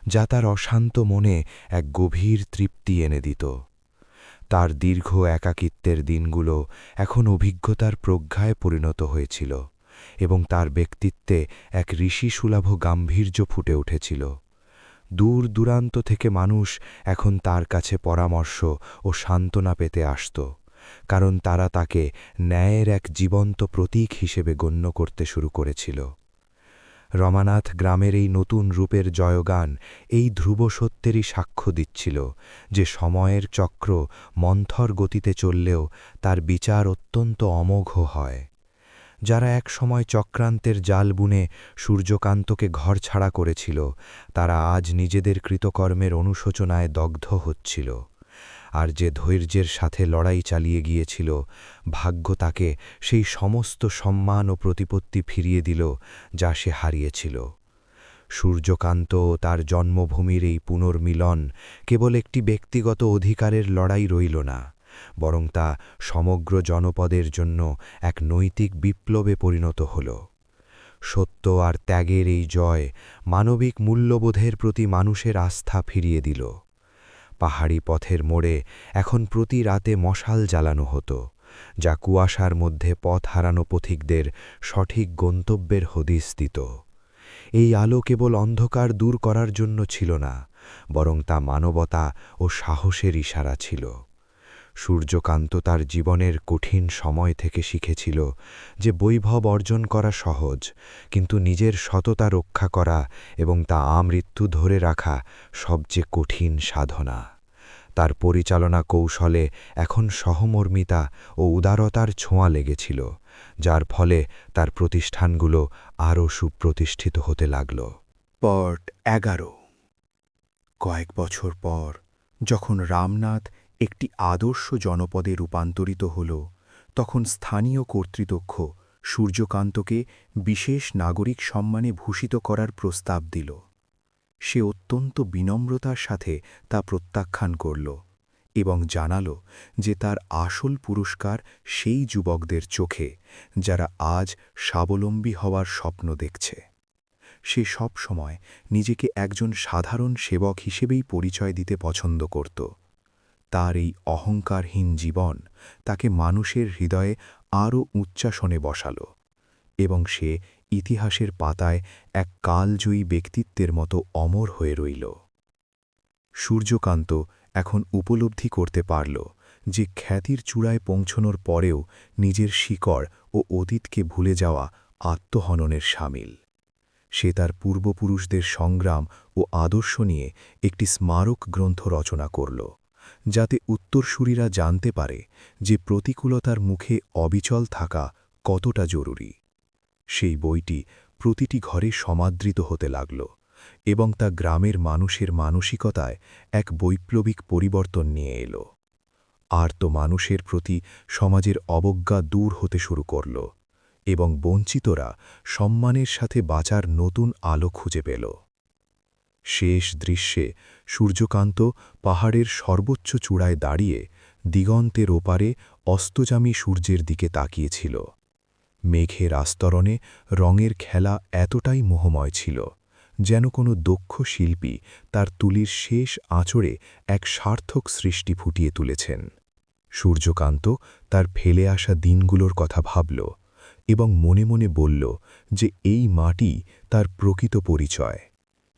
যা তার অশান্ত মনে এক গভীর তৃপ্তি এনে দিত। তার দীর্ঘ একাকিত্বের দিনগুলো এখন অভিজ্ঞতার প্রজ্ঞায় পরিণত হয়েছিল এবং তার ব্যক্তিত্বে এক ঋষিসুলভ গাম্ভীর্য ফুটে উঠেছিল। দূর দূরান্ত থেকে মানুষ এখন তার কাছে পরামর্শ ও সান্ত্বনা পেতে আসত, কারণ তারা তাকে ন্যায়ের এক জীবন্ত প্রতীক হিসেবে গণ্য করতে শুরু করেছিল। রমানাথ গ্রামের এই নতুন রূপের জয়গান এই ধ্রুব সত্যেরই সাক্ষ্য দিচ্ছিল যে সময়ের চক্র মন্থর গতিতে চললেও তার বিচার অত্যন্ত অমোঘ হয়। যারা এক সময় চক্রান্তের জাল বুনে সূর্যকান্তকে ঘরছাড়া করেছিল, তারা আজ নিজেদের কৃতকর্মের অনুশোচনায় দগ্ধ হচ্ছিল। আর যে ধৈর্যের সাথে লড়াই চালিয়ে গিয়েছিল, ভাগ্য তাকে সেই সমস্ত সম্মান ও প্রতিপত্তি ফিরিয়ে দিল যা সে হারিয়েছিল। সূর্যকান্ত ও তার জন্মভূমির এই পুনর্মিলন কেবল একটি ব্যক্তিগত অধিকারের লড়াই রইল না, বরং তা সমগ্র জনপদের জন্য এক নৈতিক বিপ্লবে পরিণত হল। সত্য আর ত্যাগের এই জয় মানবিক মূল্যবোধের প্রতি মানুষের আস্থা ফিরিয়ে দিল। পাহাড়ি পথের মোড়ে এখন প্রতি রাতে মশাল জ্বালানো হতো, যা কুয়াশার মধ্যে পথ হারানো পথিকদের সঠিক গন্তব্যের হদিস দিত। এই আলো কেবল অন্ধকার দূর করার জন্য ছিল না, বরং তা মানবতা ও সাহসের ইশারা ছিল। সূর্যকান্ত তার জীবনের কঠিন সময় থেকে শিখেছিল যে বৈভব অর্জন করা সহজ, কিন্তু নিজের সততা রক্ষা করা এবং তা আমৃত্যু ধরে রাখা সবচেয়ে কঠিন সাধনা। তার পরিচালনা কৌশলে এখন সহমর্মিতা ও উদারতার ছোঁয়া লেগেছিল, যার ফলে তার প্রতিষ্ঠানগুলো আরও সুপ্রতিষ্ঠিত হতে লাগল। পর্ট 11। কয়েক বছর পর যখন রামনাথ একটি আদর্শ জনপদে রূপান্তরিত হল, তখন স্থানীয় কর্তৃপক্ষ সূর্যকান্তকে বিশেষ নাগরিক সম্মানে ভূষিত করার প্রস্তাব দিল। সে অত্যন্ত বিনম্রতার সাথে তা প্রত্যাখ্যান করল এবং জানাল যে তার আসল পুরস্কার সেই যুবকদের চোখে যারা আজ স্বাবলম্বী হওয়ার স্বপ্ন দেখছে। সে সব সময় নিজেকে একজন সাধারণ সেবক হিসেবেই পরিচয় দিতে পছন্দ করত। তার এই অহংকারহীন জীবন তাকে মানুষের হৃদয়ে আরও উচ্চাসনে বসাল এবং সে ইতিহাসের পাতায় এক কালজয়ী ব্যক্তিত্বের মতো অমর হয়ে রইল। সূর্যকান্ত এখন উপলব্ধি করতে পারল যে খ্যাতির চূড়ায় পৌঁছনোর পরেও নিজের শিকড় ও অতীতকে ভুলে যাওয়া আত্মহননের শামিল। সে তার পূর্বপুরুষদের সংগ্রাম ও আদর্শ নিয়ে একটি স্মারক গ্রন্থ রচনা করল, যাতে উত্তরসূরিরা জানতে পারে যে প্রতিকূলতার মুখে অবিচল থাকা কতটা জরুরি। সেই বইটি প্রতিটি ঘরে সমাদৃত হতে লাগল এবং তা গ্রামের মানুষের মানসিকতায় এক বৈপ্লবিক পরিবর্তন নিয়ে এল। আর তো মানুষের প্রতি সমাজের অবজ্ঞা দূর হতে শুরু করল এবং বঞ্চিতরা সম্মানের সাথে বাঁচার নতুন আলো খুঁজে পেল। শেষ দৃশ্যে সূর্যকান্ত পাহাড়ের সর্বোচ্চ চূড়ায় দাঁড়িয়ে দিগন্তের ওপারে অস্তজামী সূর্যের দিকে তাকিয়েছিল। মেঘের আস্তরণে রঙের খেলা এতটাই মোহময় ছিল যেন কোনো দক্ষ শিল্পী তার তুলির শেষ আঁচড়ে এক সার্থক সৃষ্টি ফুটিয়ে তুলেছেন। সূর্যকান্ত তার ফেলে আসা দিনগুলোর কথা ভাবল এবং মনে মনে বলল যে এই মাটি তার প্রকৃত পরিচয়।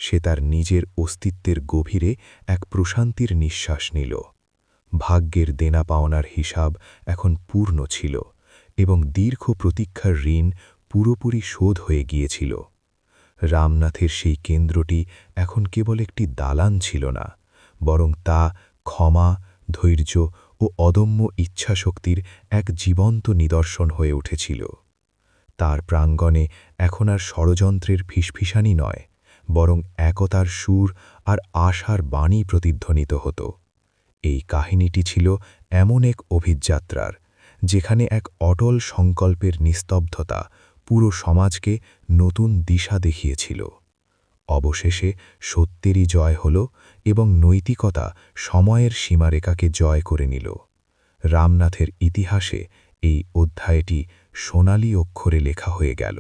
সে তার নিজের অস্তিত্বের গভীরে এক প্রশান্তির নিঃশ্বাস নিল। ভাগ্যের দেনা পাওনার হিসাব এখন পূর্ণ ছিল এবং দীর্ঘ প্রতীক্ষার ঋণ পুরোপুরি শোধ হয়ে গিয়েছিল। রামনাথের সেই কেন্দ্রটি এখন কেবল একটি দালান ছিল না, বরং তা ক্ষমা, ধৈর্য ও অদম্য ইচ্ছাশক্তির এক জীবন্ত নিদর্শন হয়ে উঠেছিল। তার প্রাঙ্গণে এখন আর ষড়যন্ত্রের ফিসফিসানি নয়, বরং একতার সুর আর আশার বাণী প্রতিধ্বনিত হতো। এই কাহিনীটি ছিল এমন এক অভিযাত্রার যেখানে এক অটল সংকল্পের নিস্তব্ধতা পুরো সমাজকে নতুন দিশা দেখিয়েছিল। অবশেষে সত্যেরই জয় হল এবং নৈতিকতা সময়ের সীমারেখাকে জয় করে নিল। রামনাথের ইতিহাসে এই অধ্যায়টি সোনালি অক্ষরে লেখা হয়ে গেল।